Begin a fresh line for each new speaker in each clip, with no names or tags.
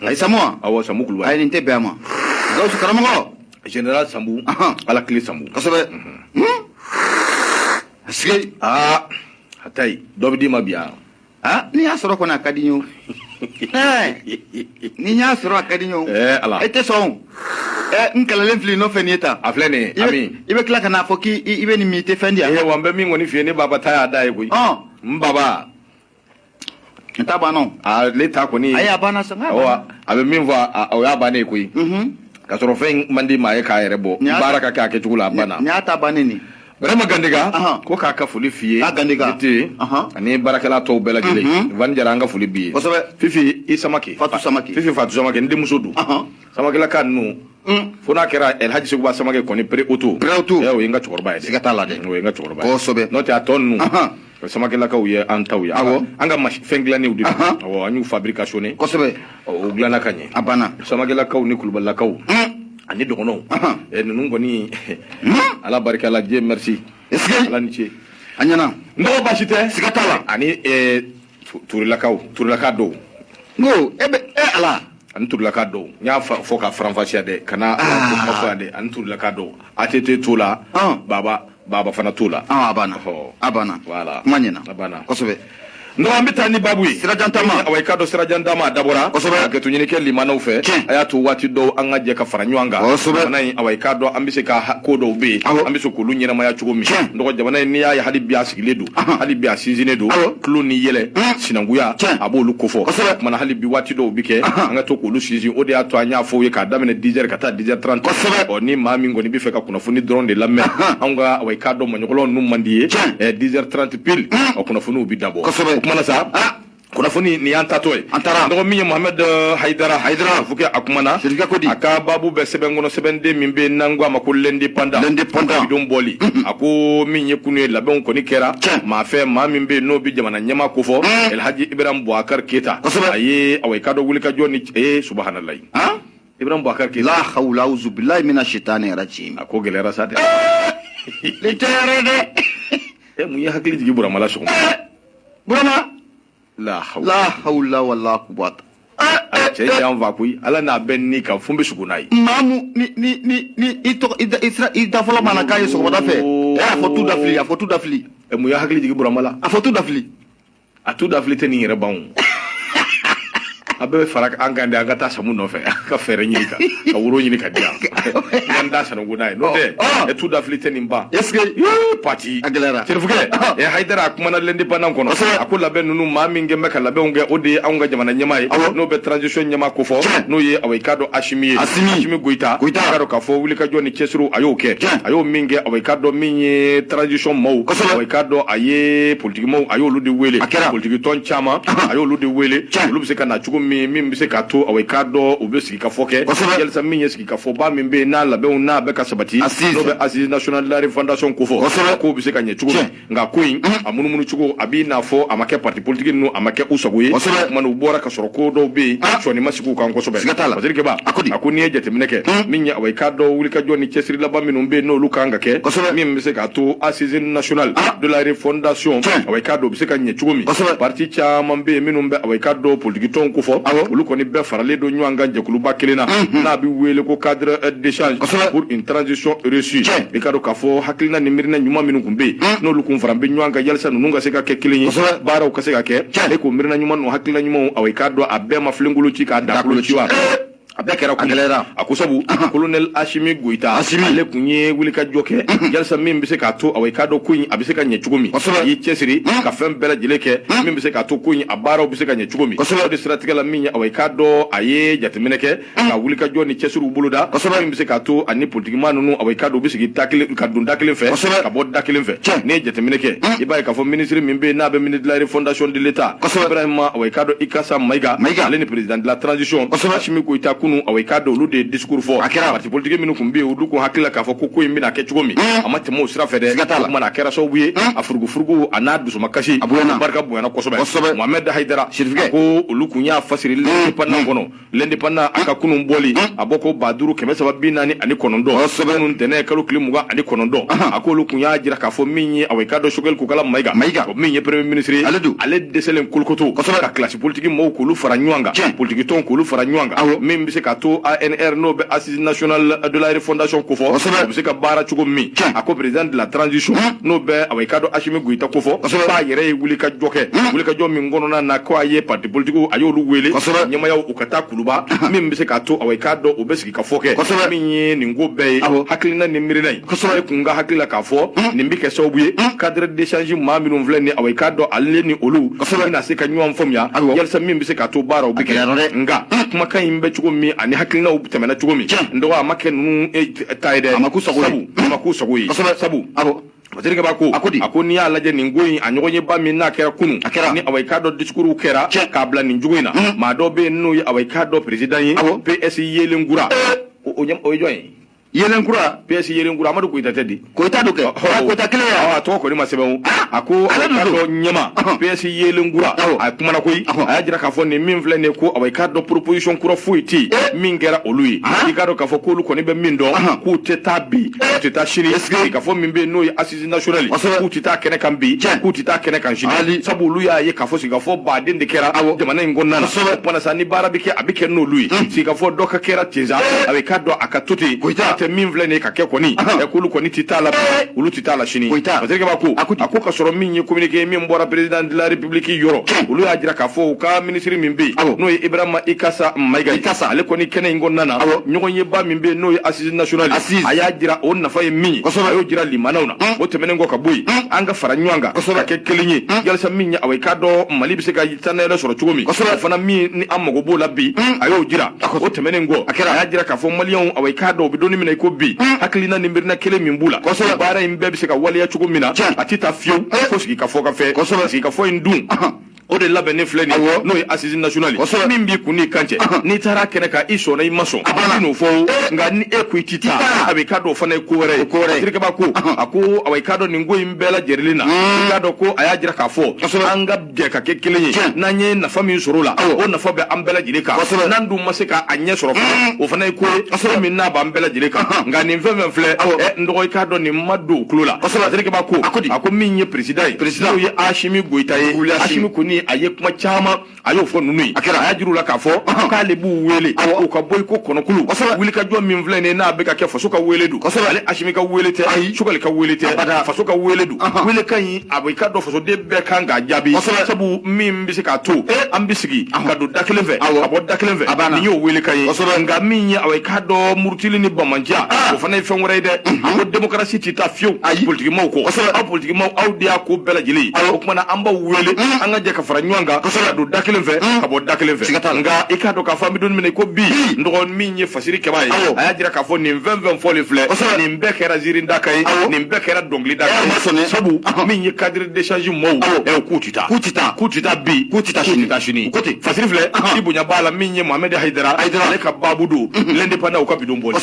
ay Samoa
awo Sambu Kulubali
ay ninte bema Gawsu Karamango
General Sambu ala kile Sambu
kosobe Asike
hatay dobdi mabia
ni asoro kona kadinyo ni nya asoro kadinyo
ala
ete so nkala lenfli no fenieta
aflene ami
ibe kla kana foki ibe ni mite fendia
wambe mi ngoni fie ni baba taya dai ko mbaba
ntaba no
leta ko ni
aya bana sanga
abe min va o ya bana ko ka soro fen mandi ma ka yerebo baraka ka ke tugula bana
nya ta banini
Brema Gandiga ko ka ka fuli fie
Gandiga
ani barakala to bela gile van jaranga fuli bi fifi isamaki
Fatu Samaki
ndi musodu samaki la kanu fona kera el haji suba samaki ko ni pre auto o yinga chokorba ide
sigatala de
o yinga chokorba
ko sobe
no ta tonu samaki la ka uye antawya anga fengla ni udi o anyu fabrication
ko sobe
o glana kanye
abana
samaki la ka ni kulubala ka ani dogono nunu ngoni ala barika la je merci ala niche
anyana
ndo bashite
sigatala
ani turila ka do
ngo ebe ala
ani turila ka do nya fo ka franfasia de kana ko de ani turila ka do atete tola baba fana tola
abana
wala
manyana
abana
kosobe
ndo ambita ni babu
sirajantama
awai kado sirajantama dabora ke tunyini ke limana ufe ayatu wati do anga je ka faranywanga nai awai kado ambise ka kodo be ambise ko lunyina maya chugo mi ndo jabana ni ya hadi biya sigiledu hadi biya sizinedu klu ni yele sinanguya abolu kofo mana hali bi wati do bike anga to ko lu sizi ode ato anya fo ye ka damene 10h kata 10h30 oni mami ngoni bi fe ka kuna funi drone de lamme anga awai kado manyolo num mandiye 10h30 pile okuna funu bi dabo mana sa kuna funi ni anta toy antara ndo mi Mohamed Haidara fuke akumana aka babu be sebengono sebende mimbe nangwa makulendi panda bidon boli ako minye kunu la ben ko ni kera ma fe ma mimbe no bi jamana nyama ko fo El Haji Ibrahim Bouakar Keita aye away kado wulika joni subhanallah Ibrahim Bouakar Keita
la hawla auzu billahi minash shaitani rajim
ako gelera sate
le tere
mu ya hakli jigi burama la sokon
burama
la
hawla wala quwwata
ce yan va kuyi ala na ben ni ka fumbe sugunai
mamu ni ito ida fola mana kaye so wada fe afotu dafli
mu ya hakli jigi burama la
afotu dafli
atu dafli te ni rebaun abe farak angande agata samu no fe ka fere nyika ka wuro nyika dia nganda sana gunai no de etu da flite nimba
eske
party
aglera
terfuke haidara kuma lendi panan kono akula ben nunu mami ngembe kala be onge ode anga jamana nyamai no be transition nyama ko fo no ye awai kado ashimi goita kado ka fo wuli ka joni kesru ayoke ayo minge awai kado minye transition mo awai kado aye politique mo ayo lu de wele politique ton chama ayo lu de wele lu bi se kana chugo mi bi se ka to awai kado obesiki ka foke yelsa minye siki ka fo ba mi be na la be na be ka sabati no be assise national la fondation ko fo ko bi se ka nye chugo nga kuin amunumunu chugo abi na fo amake parti politique no amake usagoye manu bora ka soro ko do be choni masiku kan ko sobe waziri ke ba akuni ejete mineke minya awai kado wuli ka joni chesri la ba minum be no lukanga ke mi se ka to assise national de la fondation awai kado bi se ka nye chugo mi parti cha mambe minum be awai kado politique ton ko fo ulu ko ni be farale do nyanga jekulu bakelena na bi wele ko cadre d'échange pour une transition réussie e kado ka fo hakilina ni mirina nyuma minu kumbe no lukun farambe nyanga yalsa nunga se ka ke kilinyi bara ko se ka ke e ko mirina nyuma no hakilina nyuma awai kado abema flingulu ci ka da kulu ciwa abekera ko gelera akusabu colonel Ashimi Goita ale kunye wuli ka joke yalsa min bi se ka to awai kado kunyi abise ka nye chugumi yi chesiri ka fem bela jileke min bi se ka to kunyi abara bi se ka nye chugumi de strategie la min awai kado aye jatmineke ka wuli ka joni chesiru buluda min bi se ka to ani politique manu no awai kado bi se ki takile ka dun dakile fe ka bod dakile fe ne jatmineke ibai ka fo ministre min be na be ministre de la fondation de l'état Ibrahim awai kado ikasa maiga ale ni président de la transition Ashimi Goita kunu awikado olu de discours fo parti politique minu kumbi olu ko hakila ka fo ko ko imbina ke chugomi amate mo sira fede kuma na kera so wiye afurgu ana dusu makashi barka buena ko sobe Mohamed Haidara ko olu kunya fasiri le panna kono lendi panna aka kunu boli aboko baduru keme sababi nani ani konondo nun tene kalu klimuga ani konondo ako olu kunya jira ka fo minyi awikado shogel ku kala maiga minyi premier ministre ale deselen kulkoto ka classe politique mo ko lu fara nyanga politique ton ko lu fara nyanga même bise ka to ANR no be assise nationale de la refondation ko fo bise ka bara chugo mi ako président de la transition no be awikado Ashimi Goïta ko fo ba yere wuli ka jo mi ngono na ko aye parti politique ayo lu wele nyama ya ukata kuluba même bise ka to awikado obesiki ka foke minyi ni ngo be hakilina ni mirinai kunga hakila ka fo ni mbike so buye cadre d'échange ma mi non vleni awikado alle ni olu na se ka nyom fom ya yalsa min bise ka to bara obike nga kuma kan imbe chugo mi ani hakilina ubutemena chugo mi ndo wa make nu taide amakusago sabu Batirika bako akoni ya laje ningoyi anyogonye ba minna kera kunu ni awikado diskuru kera kabla ninjugoina madobe no ya awikado president yi PS yelengura onyam oyoy Yelenkura PS Yelenkura Amadu Goïta tedi Goïta doke Goïta kile ya to ko ni masebe ako awikado nyama PS Yelenkura akumana koyi ayajira ka fo ni min vle ne ko awikado proposition kura fuiti min gera olui igado ka fo ko lu ko ni be min do ku teta bi teta shiri ka fo min be no assise nationale ku teta kene kan bi ku teta kene kan shiri sabu lu ya ye ka fo siga fo ba den de kera de manan ngonna pona sani bara bike abike no lui siga fo doka kera teza awikado akatuti min vle ne ka ke koni e kulu koni titala ulu titala shini batirike bako ako ka soro min ye communiquer min bora président de la république yoro ulu ajira ka fo ka ministre min be no Ibrahima Ikasa Maiga ale koni kene ngonna na nyogon ye ba min be no assise nationale aya jira on na faye min ayo jira limanawna o temene ngo ka boy anga fara nywanga ka ke kelinye yalsa min ya awai ka do mali bise ka yitana la soro chugomi fana min ni amogo bola bi ayo jira o temene ngo aya jira ka fo malion awai ka do bidoni min ko bi haklina nimbirna kele mimbula bara imbe bise ka wali ya chugumina atita fiu ko siki ka foka fe siki ka fo indun o de labene fleni no assise nationale min bi kuni kanche ni tara kene ka iso na imaso no fo nga ni equity ta abi kado fana ko were dirke ba ko ako awai kado ni ngo imbela jerilina kado ko ayajira ka fo anga de ka kekelenye na nye na fami sorula o na fo be ambela jirika nandu masika anye soro o fana ko min na ba ambela jirika nga ni mvemve fle ndo kado ni madu klula dirke ba ko ako min ye president ye Ashimi Goïta Ashimi kuni aye kuma chama ayo fo nunu ayajiru la ka fo ka lebu wele o ka boy ko kono kulu wili ka jo min vle ne na be ka ke fo so ka wele du ale Ashimi ka wele te sugal ka wele te fa so ka wele du wele kan yi aboy ka do fo so de be kan ga jabi sabu min bi ka to ambisigi ka do daklenve abo daklenve ni yo wele kan yi nga min yi aboy ka do murtili ni bamanja o fa na fe ngore de o démocratie ti ta fiu politique mo ko politique mo audia ko bela jili o kuma na amba wele anga je ka fara nywanga do daklenve abo daklenve nga ikado ka fami don mine ko bi ndon minye fasiri kebai ayajira ka fo ni 20 fo le fle ni mbekera ziri ndakai ni mbekera dongli ndakai sabu minye cadre d'échange mo e kutita bi shini kote fasiri fle ibunya bala minye Mohamed Haidara le ka babudu l'indépendant o ka bidomboli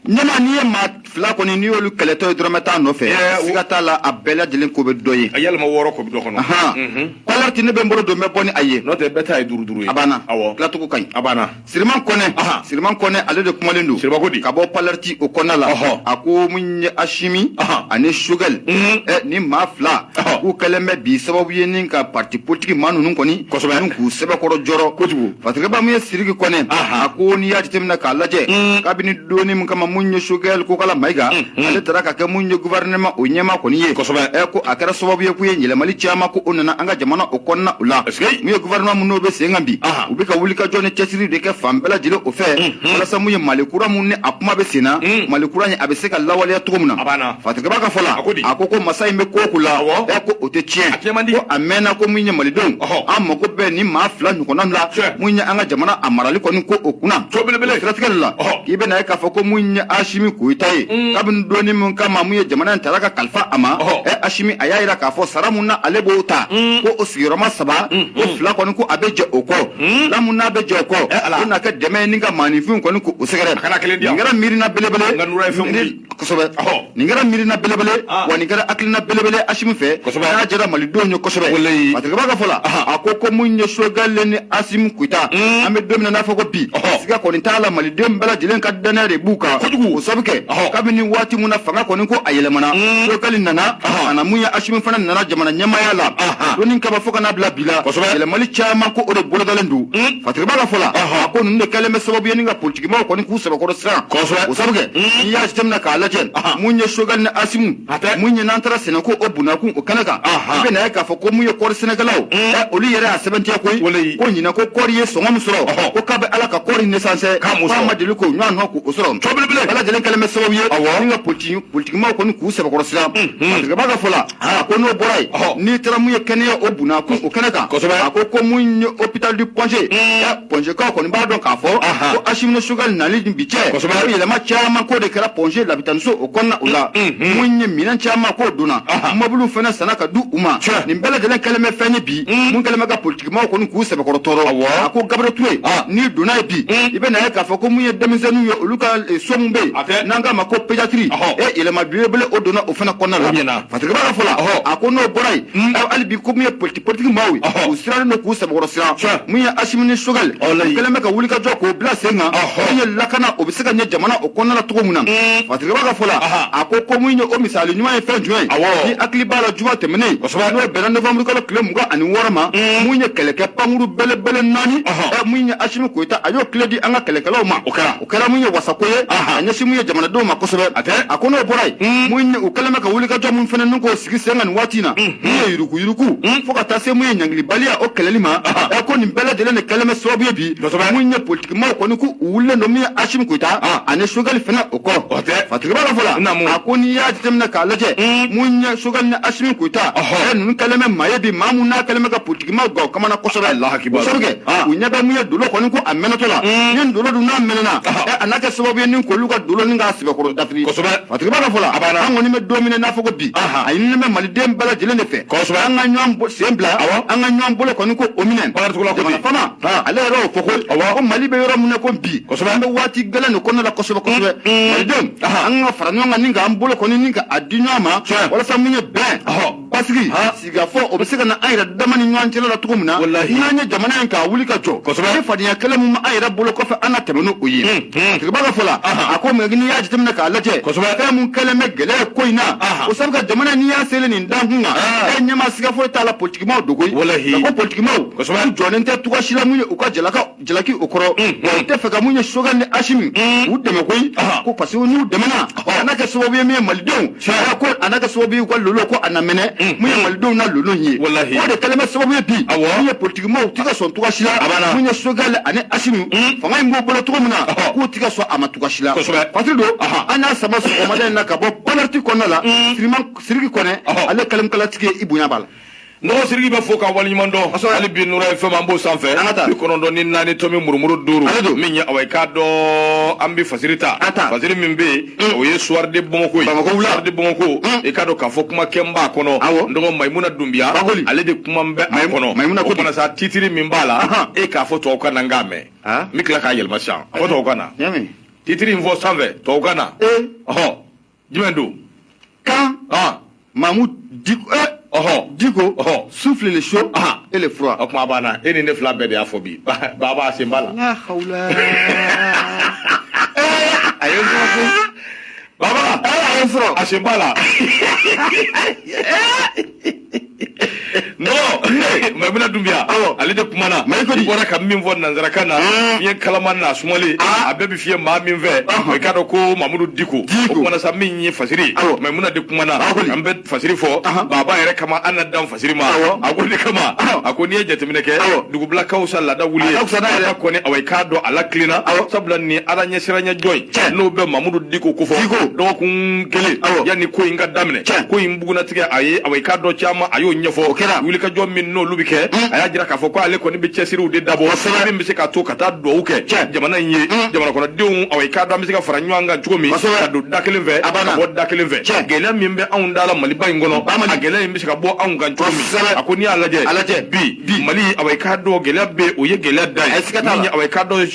nyama niye ma fla ko ni yolu keleto drometa no fe sigata la abela jelen ko be doye
ayal ma woro ko bido kono
kolarti ne be mboro do me boni aye
no te beta ay duru
abana
awo
la to ko kan
abana
sirman kone ale de kuma lendo
sirba kodi
ka bo palarti o konala ako munye Ashimi ane sugal ni mafla ku kaleme bi sababu yenin ka parti politique manu nun koni nun ku sebe koro joro kojugo fatika ba mu sirigi kone ako ni yati temna ka laje kabini doni mun kama munye sugal ko kala maiga ale taraka ka munye gouvernement o nyema koni ye ko akara sababu ye ku ye nyele mali chama ko onana anga jamana o konna ula mu gouvernement mun no be sengambi ubika wulika jone chesiri de ke fambela jile o fe wala samu ye malikura mun ne akuma be sena malikura ni abeseka lawale ya tugumuna fatika ba ka fola akoko masai me ko kula ko otechien ko amena ko munye malidon amma ko be ni ma fla ni kona la munye anga jamana amarali ko ni ko okuna strategela ibe na ka foko munye Ashimi Goïta kabin doni mun kama munye jamana taraka kalfa ama Ashimi ayaira ka fo saramuna alebo ta ko osiro sigiyɔrɔma 7 ko 2 kɔni ko a bɛ jɛ o kɔ lamu n'a bɛ jɛ o kɔ ko n'a kɛ dɛmɛ ni ka maanifin kɔni ko o sɛgɛrɛ nin kɛra miirina belebele kosɛbɛ nin kɛra miirina belebele wa nin kɛra hakilina belebele Asimi fɛ n'a jɛra malidenw ye kosɛbɛ Patrikeba ka fɔ la a ko mun ye Sogɛl ni Asimi Goyita an bɛ don min na n'a fɔ ko bi siga kɔni t'a la malidenw bɛɛ lajɛlen ka danaya de b'u kan o sabu kɛ kabini waati mun na fanga kɔni ko a yɛlɛmana Sogɛl nana ana mun ye Asimi fana nana jamana ɲɛmaaya la doni kaba fɔ ka n'a bila bi la yɛlɛmali caman ko o de bolodalen don Patrikeba ka fɔ la a ko ninnu de kɛlen bɛ sababu ye ni ka politikimaaw kɔni k'u sɛbɛkɔrɔ siran o sabu kɛ n'i y'a jateminɛ k'a lajɛ mun ye Sogɛl ni Asimi mun ye n'an taara Sɛnɛko o bunakun o kɛnɛ kan i bɛ na ye k'a fɔ ko mun ye kɔɔri sɛnɛkɛlaw olu yɛrɛ y'a sɛbɛntiya koyi ko ɲinan ko kɔɔri ye sɔngɔ min sɔrɔ ko k'a bɛ Ala ka kɔɔri naissance k'a ma deli k'o ɲɔgɔn nɔ k'o sɔrɔ bɛɛ lajɛlen kɛlen bɛ sababu ye ni ka politikimaaw kɔni k'u sɛbɛkɔrɔ siran Patrikeba ka fɔ la a ko n'o bɔra yen n'i taara mun ye kɛnɛya o bunakun o kɛnɛ kan a ko mun ye hôpital du Pongé Pongékaw kɔni b'a dɔn k'a fɔ ko Asimi ni Sogɛl nali bi cɛ yɛlɛma caman ko de kɛra Pongé labitaniso o kɔnɔna o la mun ye minɛn caman k'o donna mɔbiliw fana sanna ka du u ma nin bɛɛ lajɛlen kɛlen bɛ fɛn ye bi mun kɛlen bɛ ka politikimaaw kɔni k'u sɛbɛkɔrɔ tɔɔrɔ a ko Gabriel Touré n'i donna ye bi i bɛ na ye k'a fɔ ko mun ye denmisɛnninw ye olu ka so mun bɛ yen n'an k'a ma ko pédiatrie yɛlɛma belebele o donna o fana kɔnɔna la Patrikeba ka fɔ la a ko n'o bɔra yen hali bi ko mun ye politikimaaw ye u sirannen don k'u sɛbɛkɔrɔ siran mun ye Asimi ni Sogɛl u kɛlen bɛ ka wulikajɔ k'o bila sen kan mun ye lakana o bɛ se ka ɲɛ jamana o kɔnɔna la cogo min na Patrikeba ka fɔ la a ko mun ye o misali ɲuman ye fɛn jumɛn ni hakili b'a la juma tɛmɛnen n'o bɛnna novembre kalo tile 26 ma mun ye kɛlɛkɛ pankuru belebele 4 mun ye Asimi Goyita a y'o tile di an ka kɛlɛkɛlaw ma o kɛra mun ye wasako ye a ɲɛsin mun ye jamanadenw ma kosɛbɛ a ko n'o bɔra yen mun ye u kɛlen bɛ ka wulikajɔ mun fana n'u k'o sigi sen kan nin waati in na mun ye yuruku fo ka taa se mun ye ɲangilibaliya o kɛlɛli ma ko nin bɛɛ lajɛlen de kɛlen bɛ sababu ye bi mun ye politikimaaw kɔni ko u wulilen don mun ye Asimi Goyita ani Sogɛl fana o kɔrɔ Patrikeba ka fɔ la a ko n'i y'a jateminɛ k'a lajɛ mun ye Sogɛl ni Asimi Goyita ninnu kɛlen bɛ maa ye bi maa mun n'a kɛlen bɛ ka politikimaaw gan o kamana kosɛbɛ o sabu kɛ u ɲɛ bɛ mun ye dolo kɔni ko a mɛnɛtɔ la ni dolo dun n'a mɛnɛna a n'a kɛ sababu ye ni k'olu ka dolo ni k'a sɛbɛkɔrɔ dafiri Patrikeba ka fɔ la an kɔni bɛ don min n'a fɔ ko bi a ɲininen bɛ maliden bɛɛ lajɛlen de fɛ an ka ɲɔgɔn sen bila an ka ɲɔgɔn bolo kɔni ko o minɛ jamana fama ale yɛrɛ y'o fɔ ko Mali bɛ yɔrɔ min na ko bi an bɛ waati gɛlɛn de kɔnɔna la kosɛbɛ malidenw an ka fara ɲɔgɔn kan ni k'an bolo kɔni ni ka a di ɲɔgɔn ma walasa mun ye bɛn basigi sigikafɔ o bɛ se ka na an yɛrɛ dama ni ɲɔgɔn cɛla la cogo min na n'an ye jamana in k'a wuli ka jɔ ni fadenya kɛlɛ min an yɛrɛ bolo kɔfɛ an na tɛmɛ n'o ye Patrikeba ka fɔ la a ko mɛ n'i y'a jateminɛ k'a lajɛ fɛn mun kɛlen bɛ gɛlɛya ko in na o sabu ka jamana n'i y'a selen nin dan kun kan ɲɛma siga foyi t'a la politikimaaw dogo ko politikimaaw u jɔlen tɛ cogoya si la mun ye u ka jalaki o kɔrɔ u tɛ fɛ ka mun ye Sogɛl ni Asimi u dɛmɛ koyi ko parce que n'u dɛmɛna a n'a kɛ sababu ye min ye malidenw ko a n'a kɛ sababu ye u ka lolo ko a na mɛnɛ mun ye malidenw na lolo ye o de kɛlen bɛ sababu ye bi mun ye politikimaaw u tɛ ka sɔn cogoya si la mun ye Sogɛl ani Asimi fanga in b'u bolo cogo min na k'u tɛ ka sɔn a ma cogoya si la patiri don an y'a sama sɔgɔmada in na ka bɔ Banarti kɔnɔna la Sidiki Kɔnɛ ale kɛlɛkalatigi ye i bonya b'a la
nɔgɔ Sidiki bɛ fo ka waleɲuman dɔn hali bi Nura FM an b'o sanfɛ 94 tomi murumuru 5 min ye awɔ i k'a dɔn an bɛ fasiri ta fasiri min bɛ yen o ye Soir de Bamako Soir de Bamako i k'a dɔn k'a fɔ kuma kɛ n b'a kɔnɔ n dɔgɔ Mayimuna Dunbiya ale de kuma bɛ a kɔnɔ o fana sa titiri min b'a la e k'a fɔ tubabukan na n k'a mɛn n bɛ tila k'a yɛlɛma sisan a fɔ tubabukan na titiri in fɔ sanfɛ tubabukan na jumɛn don
kan Mahmoud Diko souffle le chaud et le froid.
O kuma banna e ni ne fila bɛɛ de y'a fɔ bi baba a sen b'a la.
La hawla.
A ye n sɔrɔ baba a ye n sɔrɔ a sen b'a la. Non Mayimuna Dunbiya ale de kumana i bɔra ka min fɔ nanzarakan na i ye kalama n'a sumalen a bɛɛ bi fiyɛ maa min fɛ i k'a dɔn ko Mamudu Diko o kumana sa min ye fasiri Mayimuna de kumana an bɛ fasiri fɔ baba yɛrɛ kama an na dan fasiri ma a ko de kama a ko n'i ye jateminɛ kɛ dugubilakaw sa laada wuli ye ala kɔni awɔ i k'a dɔn ala kilenna sabula ni ala ɲɛsiranya jɔn n'o bɛ Mamudu Diko ko fɔ dɔgɔkun kelen yanni ko in ka daminɛ ko in bugunatigɛ a ye awɔ i k'a dɔn caman a y'o ɲɛfɔ wuli ka jɔ min n'olu bi kɛ a y'a jira k'a fɔ ko ale kɔni bɛ cɛsiriw de dabɔ min bɛ se ka to ka taa dugawu kɛ jamana in ye jamana kɔnɔdenw aw k'a dɔn an bɛ se ka fara ɲɔgɔn kan cogo min ka don da kelen fɛ ka bɔ da kelen fɛ gɛlɛya min bɛ anw da la Maliba in kɔnɔ a gɛlɛya in bɛ se ka bɔ anw kan cogo min a ko n'i y'a lajɛ bi Mali aw k'a dɔn gɛlɛya bɛ o ye gɛlɛya da ye min ye aw k'a dɔn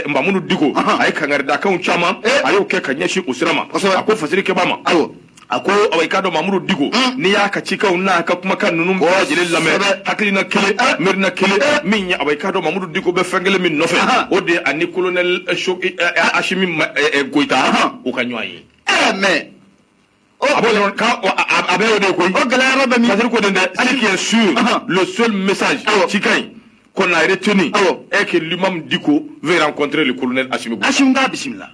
Mamudu Diko a ye kangaridakanw caman a y'o kɛ ka ɲɛsin o sira ma a ko fasiri kɛbaa ma a ko aw k'a dɔn Mamudu Diko n'i y'a ka cikaw n'a ka kumakan ninnu bɛɛ lajɛlen lamɛn hakilina kelen miirina kelen min ye aw k'a dɔn Mamudu Diko bɛ fɛn kelen min nɔfɛ o de ye ani colonel Asimi Goïta o ka ɲɔgɔn ye
mais
a bɛ o de koyi fasiri ko den dɛ ce qui est sûr le seul message ci ka ɲi qu'on a retenu est que l'imam Diko veut rencontrer le colonel Asimi Goïta.
Asimi ka bisimila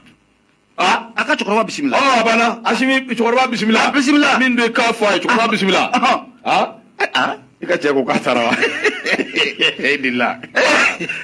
aka cɛkɔrɔba bisimila
bana Asimi cɛkɔrɔba bisimila min de k'a fɔ a ye cɛkɔrɔba bisimila i ka cɛ ko k'a taara wa dila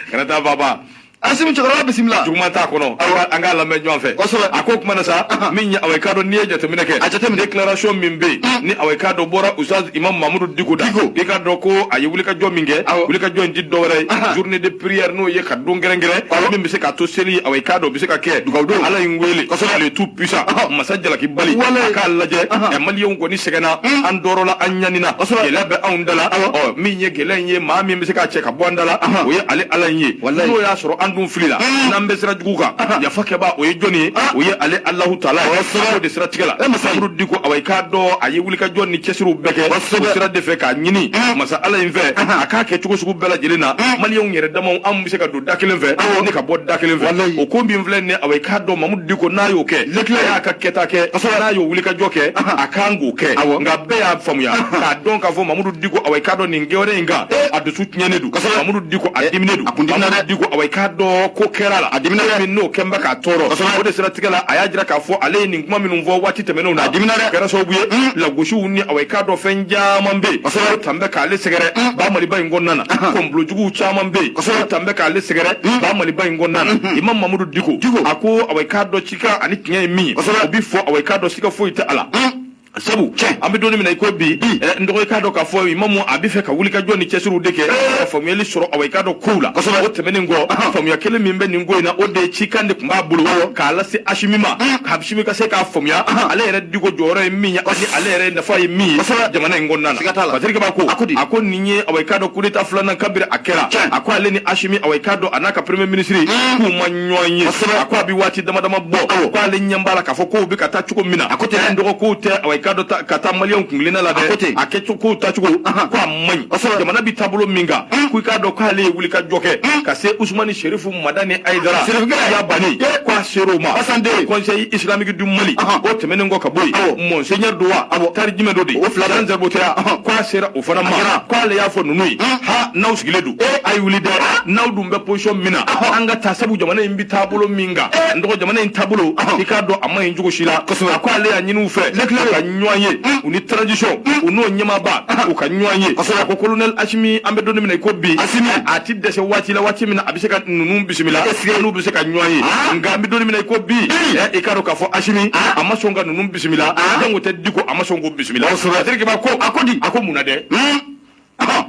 kana taa baba
Asimi cɛkɔrɔba bisimila
juguman t'a kɔnɔ an k'a lamɛn ɲɔgɔn fɛ a ko kuma na sa min ye aw k'a dɔn n'i ye jateminɛ kɛ déclaration min bɛ yen ni aw k'a dɔn bɔra Ustaz Imam Mamudu Diko da i k'a dɔn ko a ye wulikajɔ min kɛ wulikajɔ in ti dɔwɛrɛ ye journée de prière n'o ye ka don gɛrɛngɛrɛ min bɛ se k'a to seli aw k'a dɔn bɛ se ka kɛ dugawudenw Ala in wele le tout puissant masa jalaki bali a k'a lajɛ maliyɛnw kɔni sɛgɛnna an dɔrɔla an ɲanina gɛlɛya bɛ anw da la min ye gɛlɛya in ye maa min bɛ se k'a cɛ ka bɔ an da la o ye ale Ala in ye n'o y'a sɔrɔ an dun fili la n'an bɛ sira jugu kan yafa kɛba o ye jɔnni ye o ye ale Alahu Taala ye o de sira tigɛ la Mamudu Diko aw k'a dɔn a ye wulikajɔ ni cɛsiriw bɛɛ kɛ o sira de fɛ k'a ɲini masa Ala in fɛ a k'a kɛ cogo sugu bɛɛ lajɛlen na maliyɛnw yɛrɛ damaw an bɛ se ka don da kelen fɛ ni ka bɔ da kelen fɛ o ko min filɛ nin ye aw k'a dɔn Mamudu Diko n'a y'o kɛ a y'a ka kɛta kɛ n'a y'o wulikajɔ kɛ a kan k'o kɛ nka bɛɛ y'a faamuya k'a dɔn k'a fɔ Mamudu Diko aw k'a dɔn nin kɛwale in kan a dusu tiɲɛnen don Mamudu Diko a diminen don Mamudu Diko aw k'a dɔn ko kɛra la a dimina min n'o kɛnbɛ k'a tɔɔrɔ o de siratigɛ la a y'a jira k'a fɔ ale ye nin kuma minnu fɔ waati tɛmɛnenw na a dimina dɛ kɛra sababu ye lagosiw ni aw k'a dɔn fɛn caman bɛ yen o tan bɛ k'ale sɛgɛrɛ ba Maliba in kɔnɔna na kɔnbolojuguw caman bɛ yen o tan bɛ k'ale sɛgɛrɛ ba Maliba in kɔnɔna na Imam Mamudu Diko a ko aw k'a dɔn cika ani tiɲɛ ye min ye o bi fɔ aw k'a dɔn sika foyi tɛ a la sabu an bɛ don min na i ko bi n dɔgɔ i k'a dɔn k'a fɔ Imamu a bɛ fɛ ka wulikajɔ ni cɛsiriw de kɛ ka faamuyali sɔrɔ aw k'a dɔn kow la o tɛmɛnen kɔ faamuya kelen min bɛ nin ko in na o de ye cikan de tun b'a bolo k'a lase Asimi ma ka Asimi ka se k'a faamuya ale yɛrɛ Diko jɔyɔrɔ ye min ye ani ale yɛrɛ nafa ye min ye jamana in kɔnɔna na Batiriki b'a ko a ko nin ye aw k'a dɔn coup d'état filanan kabiri a kɛra a ko ale ni Asimi aw k'a dɔn a n'a ka premier ministre k'u ma ɲɔgɔn ye a ko a bɛ waati dama dama bɔ ko ale ɲɛ b'a la k'a fɔ kow bɛ ka taa cogo min na a ko tɛ dɔgɔ kow tɛ aw k'a dɔn ka taa maliyɛnw kunkilenna la dɛ a kɛ kow tacogo ko a man ɲi jamana bi taabolo min kan ko i k'a dɔn k'ale ye wulikajɔ kɛ ka se Usmani Sherifu Madani Aidara y'a bannen ko a ser'o ma conseil islamique du Mali o tɛmɛnen kɔ ka bɔ yen monseigneur do wa tari jumɛn do de Jean Zerboteya ko a sera o fana ma k'ale y'a fɔ ninnu ye n'aw sigilen don a ye wuli dɛ n'aw dun bɛ position min na an ka taa sabu jamana in bi taabolo min kan n dɔgɔ jamana in taabolo i k'a dɔn a ma ɲi cogo si la a ko ale y'a ɲini u fɛ ka ɲɔgɔn ye u ni transition u n'o ɲɛmaaba u ka ɲɔgɔn ye a ko colonel Asimi an bɛ don min na i ko bi a ti dɛsɛ waati la waati min na a bɛ se ka ninnu bisimila n'u bɛ se ka ɲɔgɔn ye nka an bɛ don min na i ko bi i k'a dɔn k'a fɔ Asimi a ma sɔn ka ninnu bisimila donc o tɛ Diko a ma sɔn k'o bisimila Batiriki b'a ko a ko mun na dɛ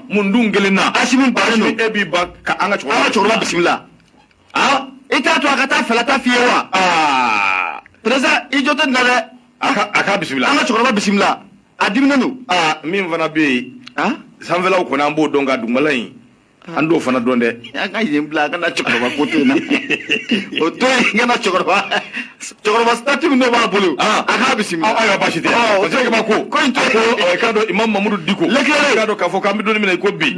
mun dun kelen na Asimi bannen don e b'i ban ka an ka cɛkɔrɔba bisimila i t'a to a ka taa fɛlɛta f'i ye wa président i jɔ tɛ nin na dɛ a k'a bisimila an ka cɛkɔrɔba bisimila a diminen don min fana bɛ yen sanfɛlaw kɔni an b'o dɔn ka dugumala in an t'o fana dɔn dɛ an ka yen bila an kana cɛkɔrɔba ko to yen na o to yen n kana cɛkɔrɔba statut min b'a bolo a k'a bisimila ayiwa baasi tɛ parce que kaba ko in to yen k'a dɔn Imam Mamudu Diko k'a dɔn k'a fɔ k'an bɛ don min na i ko bi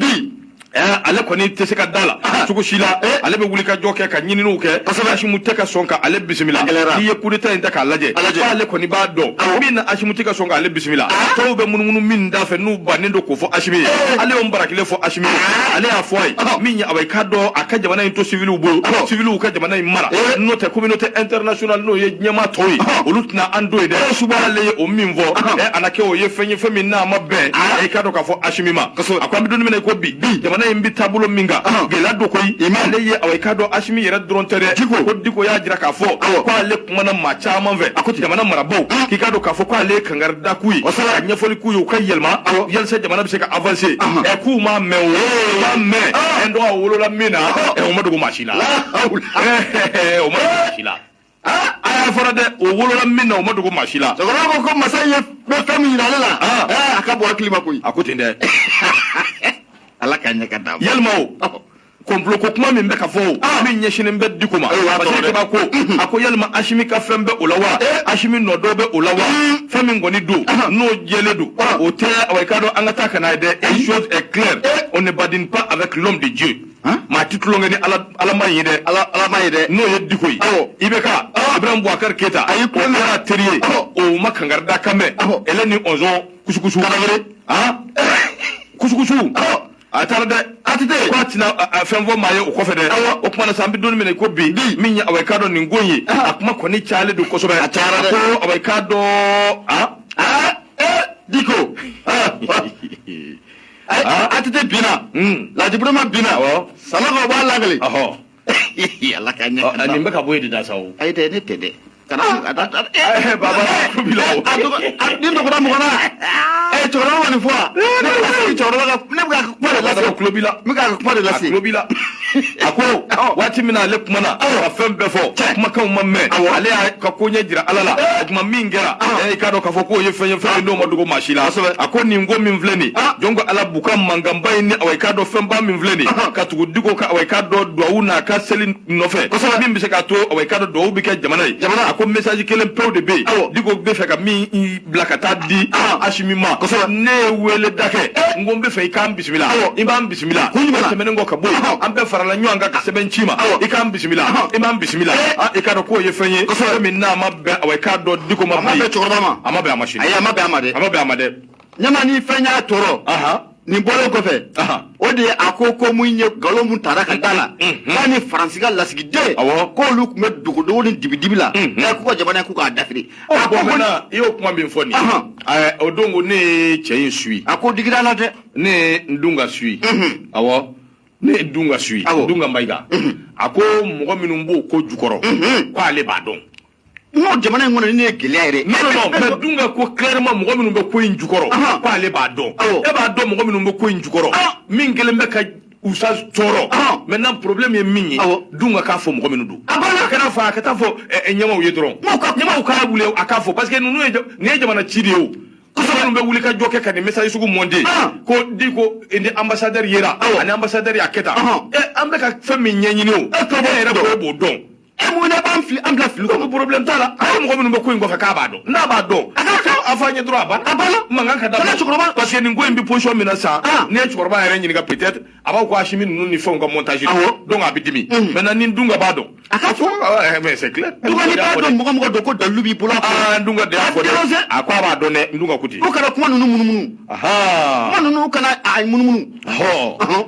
ale kɔni tɛ se ka da la cogo si la ale bɛ wulikajɔ kɛ ka ɲininiw kɛ Asimu tɛ ka sɔn ka ale bisimila n'i ye coup d'état in ta k'a lajɛ k'ale kɔni b'a dɔn min na Asimu tɛ ka sɔn k'ale bisimila tɔw bɛ munumunu min da fɛ n'u bannen don k'o fɔ Asimi ye ale y'o barakile fɔ Asimi ye ale y'a fɔ a ye min ye aw k'a dɔn a ka jamana in to civiliw bolo civiliw ka jamana in mara n'o tɛ communauté internationale n'o ye ɲɛmaa tɔw ye olu tɛna an do ye dɛ suba ale ye o min fɔ a na kɛ o ye fɛn ye fɛn min n'a ma bɛn i k'a dɔn k'a fɔ Asimi ma a ko an bɛ don min na i ko bi jamana jamana in bi taabolo min kan gɛlɛya do koyi ale ye awɔ i k'a dɔn Asimi yɛrɛ dɔrɔn tɛ dɛ ko Diko y'a jira k'a fɔ ko ale kumana maa caman fɛ jamana marabaaw k'i k'a dɔn k'a fɔ ko ale ye kangari da k'u ye ka ɲɛfɔli k'u ye u ka yɛlɛma yalisa jamana bɛ se ka avancer k'u m'a mɛn o m'a mɛn ɛn dɔgɔ wolola min na o ma dogo maa si la o ma dogo maa si la a y'a fɔra dɛ o wolola min na o ma dogo maa si la
cɛkɔrɔba ko masa ye fɛn min yira ale la a ka bɔ hakili ma koyi
a ko ten dɛ
ala ka ɲɛ ka d'a ma
yalima o complot ko kuma min bɛ ka fɔ o min ɲɛsinnen bɛ Diko ma parce que kaba ko a ko yalima Asimi ka fɛn bɛ o la wa Asimi nɔ dɔ bɛ o la wa fɛn min kɔni don n'o jɛlen don o tɛ awɔ i k'a dɔn an ka taa ka n'a ye dɛ une chose est claire on ne badine pas avec l'homme de Dieu maa ti tulonkɛ ni ala ma ye dɛ ala ma ye dɛ n'o ye Diko ye IBK Ibrahim Boubacar Keita a ye kɛra teri ye o ma kangarida kan mɛn ele ni ɔnzɔn kusukusu kusukusu a taara dɛ ko a tɛna fɛn fɔ maa ye o kɔfɛ dɛ o tuma na sa an bɛ don minɛ ko bi min ye awɔ i k'a dɔn nin ko in ye a kuma kɔni cayalen don kosɛbɛ a cayara dɛ ko awɔ i k'a dɔn
Diko ATT binna Lajiburama binna Salakaw b'a lagali ala ka ɲɛ ka d'a ma
nin bɛ ka bɔ yen de da sa o
ayi dɛ ne tɛ dɛ
baba kulo bila o
ni dɔgɔda mɔgɔ na cɛkɔrɔba ma nin fɔ cɛkɔrɔba ka ne bɛ ka kuma de lase
kulo bila
n bɛ ka kuma de lase
kulo bila a ko waati min na ale kumana ka fɛn bɛɛ fɔ kumakanw ma mɛn ale y'a ka ko ɲɛ jira ala la o tuma min kɛra i k'a dɔn k'a fɔ k'o ye fɛn ye fɛn min n'o ma dogo maa si la a ko nin ko min filɛ nin jɔn ko ala b'u ka mankanba in ni awɔ i k'a dɔn fɛnba min filɛ nin ka tugu Diko ka awɔ i k'a dɔn duwawu n'a ka seli nɔfɛ min bɛ se k'a to awɔ i k'a dɔn duwawu bɛ kɛ jamana ye a ko message kelen pewu de bɛ yen Diko bɛ fɛ ka min bila ka taa di Asimi ma ne ye wele da kɛ n ko n bɛ fɛ i k'an bisimila i b'an bisimila tɛmɛnen kɔ ka bɔ yen an bɛɛ farala ɲɔgɔn kan ka sɛbɛn ci ma i k'an bisimila i b'an bisimila i k'a dɔn k'o ye fɛn ye fɛn min n'a ma bɛn awɔ i k'a dɔn Diko ma
bɛn cɛkɔrɔba ma
a ma bɛn a ma sini
ayi a ma bɛn a ma dɛ
a ma bɛn a ma dɛ
ɲama ni fɛn y'a tɔɔrɔ nin bɔlen kɔfɛ o de ye a ko mun ye nkalon mun tara ka da la k'a ni Faransi ka lasigiden k'olu tun bɛ dogodogo ni dibidibi la k'u ka jamana k'u k'a dafiri
bon maintenant i y'o kuma min fɔ nin o don ko ne ye cɛ in suit
a ko digira la dɛ
ne ye Ndunga suit awɔ ne ye Ndunga suit Ndunga Mayiga a ko mɔgɔ minnu b'o ko jukɔrɔ k'ale b'a dɔn
n'o jamana in kɔnɔ ni ne ye gɛlɛya yɛrɛ
non mais Ndunga ko clairement mɔgɔ minnu bɛ ko in jukɔrɔ k'ale b'a dɔn e b'a dɔn mɔgɔ minnu bɛ ko in jukɔrɔ min kɛlen bɛ ka usage tɔɔrɔ maintenant problème ye min ye Ndunga k'a fɔ mɔgɔ minnu don a kana fɔ a ka taa fɔ ɲɛmaw ye dɔrɔn ɲɛmaw k'a wuli a k'a fɔ parce que ninnu ye jamana ci de ye o kosɛbɛ ninnu bɛ wuli ka jɔ kɛ ka nin message sugu monter ko Diko ni ambassadeur yera ani ambassadeur y'a kɛ tan an bɛ ka fɛn min ɲɛɲini o e yɛrɛ ko b'o dɔn
mun na b'an fili an bila fili
ko problème t'a la a ye mɔgɔ minnu bɛ ko in kɔfɛ k'a b'a dɔn n'a b'a dɔn a fɔ an ye dɔrɔn a banna mankan ka da cɛkɔrɔba parce que nin ko in bɛ position min na sisan n'i ye cɛkɔrɔba yɛrɛ ɲininka peut-être a b'a ko Asimi ninnu ni fɛnw ka montage donc a bɛ dimi maintenant ni Ndunga b'a dɔn a ka fɔ mais c'est clair
Ndunga ni b'a dɔn mɔgɔ don ko dalu b'i bolo
Ndunga de y'a fɔ dɛ a ko a b'a dɔn dɛ Ndunga ko ten
o kana kuma ninnu munumunu kuma ninnu kana a munumunu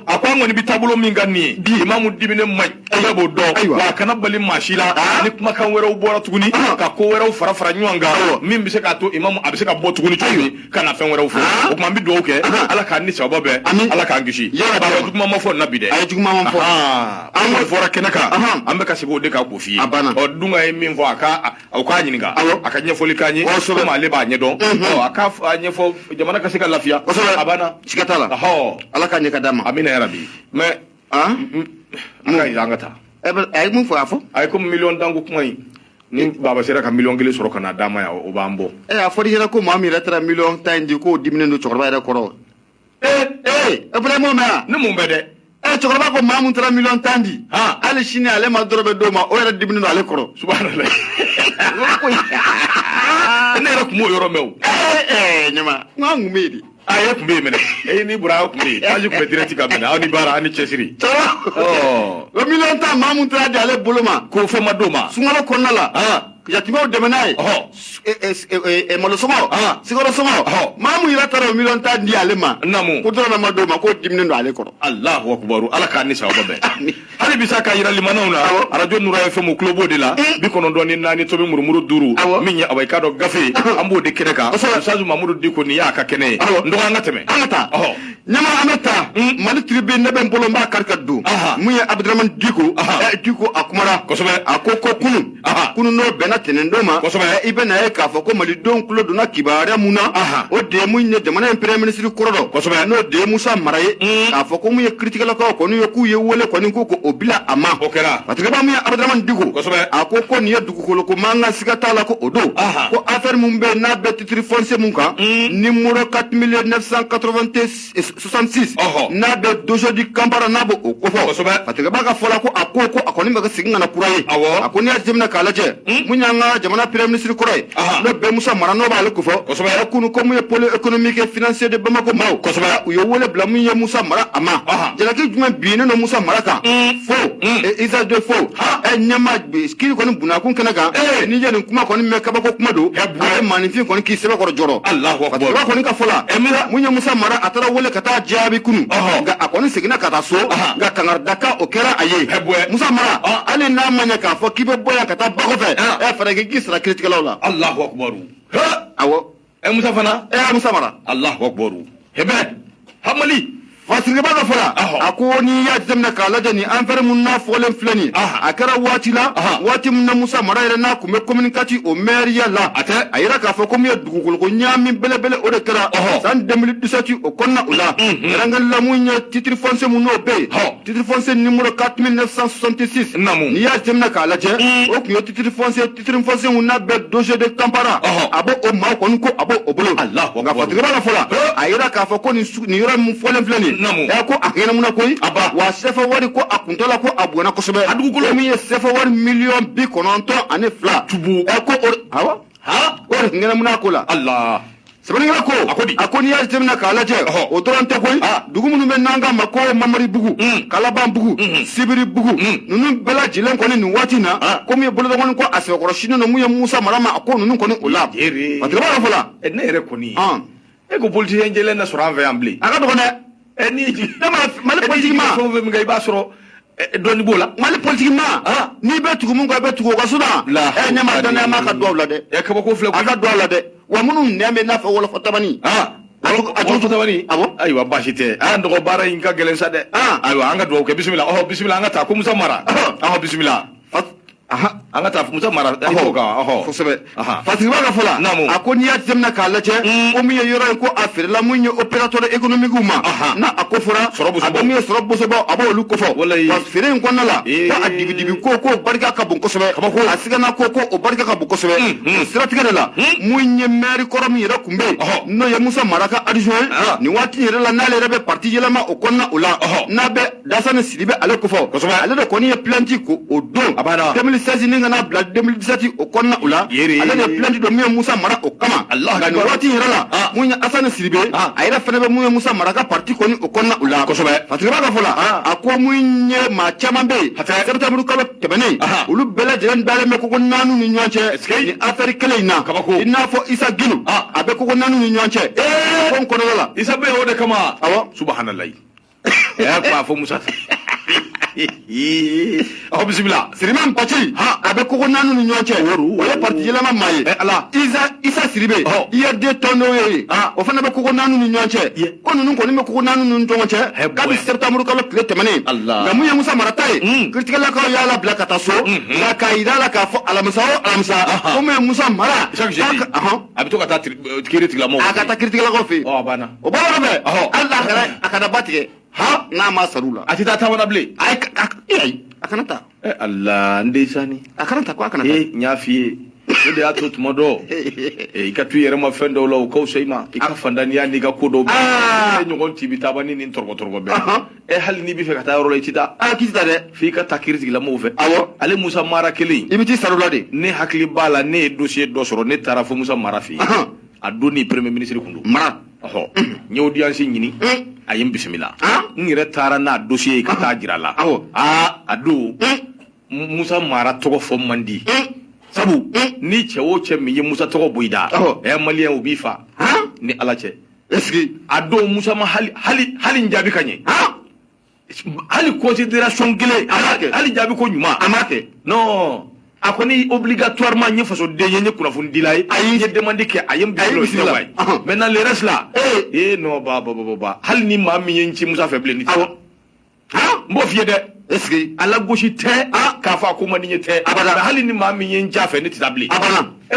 a ko an kɔni bɛ taabolo min kan nin ye Imamu Dibine maɲi bɛɛ b'o dɔn wa a kana bali maa si la ni kumakan wɛrɛw bɔra tuguni ka ko wɛrɛw fara ɲɔgɔn kan min bɛ se k'a to Imamu a bɛ se ka bɔ tuguni cogo min ka na fɛn wɛrɛw fɔ o tuma an bɛ dugawu kɛ ala k'an ni sababa bɛɛ ala k'an kisi baba juguman ma fɔ nin na bi dɛ
a ye juguman ma fɔ
an kɔni fɔra kɛnɛ kan an bɛ ka segin o de kan k'o f'i ye Ndunga ye min fɔ a k'a ɲininka a ka ɲɛfɔli k'an ye komi ale b'a ɲɛdɔn a k'a ɲɛfɔ jamana ka se ka lafiya a banna
siga t'a la ala k'a ɲɛ ka d'a ma
amina yarabi mais an ka yira an ka taa
a ye mun fɔ a fɔ
a ye komi miliyɔn danko kuma in ni baba sera ka miliyɔn 1 sɔrɔ ka na d'a ma yan o b'an bɔ
a fɔra i ɲɛna ko maa min yɛrɛ taara miliyɔn 10 di k'o diminen don cɛkɔrɔba yɛrɛ kɔrɔ e fana m'o mɛn wa
ne mun bɛ dɛ
cɛkɔrɔba ko maa min taara miliyɔn 10 di hali sini ale ma dɔrɔn bɛ d'o ma o yɛrɛ diminen don ale kɔrɔ
subhanallah ne yɛrɛ tun b'o yɔrɔ mɛn o
ɲama n k'an kun bɛ yen de
a ye tun bɛ yen minɛ ni bɔra a tun bɛ yen aji tun bɛ direct ka minɛ aw ni baara aw ni cɛsiri
o miliyɔn 10 maa min taara di ale bolo ma
k'o fɛn ma d'o ma
sunkalo kɔnɔna la yatimɛw dɛmɛ n'a ye malosɔngɔ sigɔrɔsɔngɔ maa min yɛrɛ taara o miliyɔn 10 di ale ma ko dɔrɔmɛ ma d'o ma k'o diminen don ale kɔrɔ
Allahu akubaru ala k'an ni sababa bɛɛ hali bi sa ka yira limanaw na radio Nura FM kulo b'o de la 94 tobi murumuru 5 min ye awɔ i k'a dɔn gafe an b'o de kɛnɛ kan Ustaz Mamudu Diko nin y'a ka kɛnɛ ye n dɔgɔ an ka tɛmɛ
an ka taa nyama ameta mali tribe ne ben bolo mba karkadu muye Abdurrahman Diko Diko akumara akoko kunu no bena tenendoma ibena e ka fako mali don kulo dona kibara muna o de munye jamana premier ministre korodo no de Musa Maraye ka fako muye critical ko no ku ye wole ko ni ko obila ama patreba muye Abdurrahman Diko akoko ni dugu ko manga sigata la ko odo ko affaire mumbe na be titre foncier munka numéro 4966 na be dojo di Kampala na bo okofo patreba ka fola ko akoko akoni mega siginga na kuraye akoni ajemna kalaje munyanga jamana premier ministre koroye no be Musa Mara no ba le kofo kunu ko muye pôle économique et financier de Bamako maw yo wole bla muye Musa Mara ama jalaki juma bine no Musa Mara ka faux et isa de faux nyama be skiri ko buna kun kenaga ni je kuma ko me ka bako kuma do manifin ko ki sebe ko joro Allahu akbar ko ni ka fola muye Musa Mara atara wole kata jabi kunu ga akoni sigina kata so ga kangar daka okera aye Musa Mara ale na manya ka fo kibe boya kata bako fe fara ge gisra critical la
Allahu akbar
awo
Musa Fana
Musa Mara
Allahu akbar hebe hamali
fasirga ba fola akoni ya zamna kala dani an fara mun na folen flani akara wati la wati mun na Musa Mara ira na kuma communication o maire la ata ayira ka fo comme ya dugul ko nyami bele bele o de kara san 2017 o konna ula rangal la munya titre foncier mun no be titre foncier numéro 4966 ni ya zamna kala je o ko titre foncier mun na be dossier de Kampala abo o ma ko abo o bolo Allah wa fasirga ba fola ayira ka fo ko ni yira mun folen flani ko akena muna koy wa sefa wari ko akuntola ko abona ko sobe adugulo mi sefa wari million bi kononto ane fla tubu ko awa ngena muna ko la Allah sabani ko akoni ya temna kala je o doronte koy dugumu men nanga mako mamari bugu kala bam bugu sibiri bugu nunu bela jilen ko ni watina ko mi bolo ko ko asefa ko shino no muye Musa Mara ma ko nunu ko ni ulab patraba fola
ne ere ko ni e ko politicien jele na sura enveamble
aga do ne
ni
dama mali politiquement
so ve ngay ba soro doni bola
mali politiquement ni be tugu mun ko be tugu ko suna nyama dana ma ka do la de
e ka ko fle ko
aka do la de wa munun neme na fa wala fotabani
atu fotabani aywa bashite ando ko bara inka gelen sa de aywa anga do ke bismillah bismillah anga ta ko Musa Mara bismillah anga ta Musa Mara
fosebe fasirba ka fola akoni ya temna kala che o mi yoro ko afir la munyo opérateur économique uma na akofora abo mi sorobo sebo abo lu ko fo fasire ko nala ko adibidibi ko barika ka bon ko sebe asiga na ko o barika ka bon ko sebe stratégie la munye maire ko mi ra kumbe no ya Musa Mara ka adjoint ni wati yere la na le rebe parti yelama o konna ula na be dasane sidibe ale ko fo ale de koni planti ko o don 2016 ninga na 2017 o konna ula ale de planti do mi Musa Mara o kama ga ni wati yere la munya asane sidibe ayira fene be mi Musa Mara ka parti koni o konna ula fatima ka fola akwa munye ma chamambe sebta muru ka tebene ulu bela jeren bale me ko nanu ni nyanche ni affaire keleina ina fo isa ginu abe ko nanu ni nyanche kon kono la
isa be o de kama subhanallah ya kwa fo Musa bismillah
siriman pachi abe ko nanu ni nyanche wala parti yelama maye ala isa siribe iya de tono ye o fana be ko nanu ni nyanche ko nunu ko ni me ko nanu ni nyanche ka bi septembre ko le temane na mu ya Musa Mara tay critical la ko ya la black ataso la kaida la ka fo alamsa ko me Musa Mara
abi to ka ta critique la mo
aka ta critique la ko fi
bana
o bana be Allah akada batike na ma sarula
atita ta wana ble
ay akanata
Allah ndesani
akanata ko akanata
nyafi de ato tumodo ikatu yere ma fendo lo ko seima ikafandani ya ni ga kodo be nyogon tibita bani ni torgo be hal ni bi fe kata ro leitita
kitita de
fi ka takirti la mo fe
awo
ale Musa Mara kele
ibiti sarula de
ne hakli bala ne dossier do soro ne tarafo Musa Mara fi adoni premier ministre kundu
Mara
nyew diansi nyini ayim bismillah ngire tara na dossier ka ta jirala adu Musa Mara togo fo mandi sabu ni chewo che mi Musa togo boida malien ubifa ni alache
eski
ado Musa ma hali njabi kanye hali considération gele hali njabi ko nyuma
amate
no a ko ni obligatoirement nye faso de nye kunnafoni dila ye ye demande kɛ a ye bisilo way maintenant le reste là non ba hali ni maa min ye nci musa fɛ bilen ni tɛ n b'o f'i ye dɛ est-ce que ala gosi tɛ k'a fɔ a ko man di n ye tɛ hali ni maa min ye n ja fɛ ne tɛ taa bilen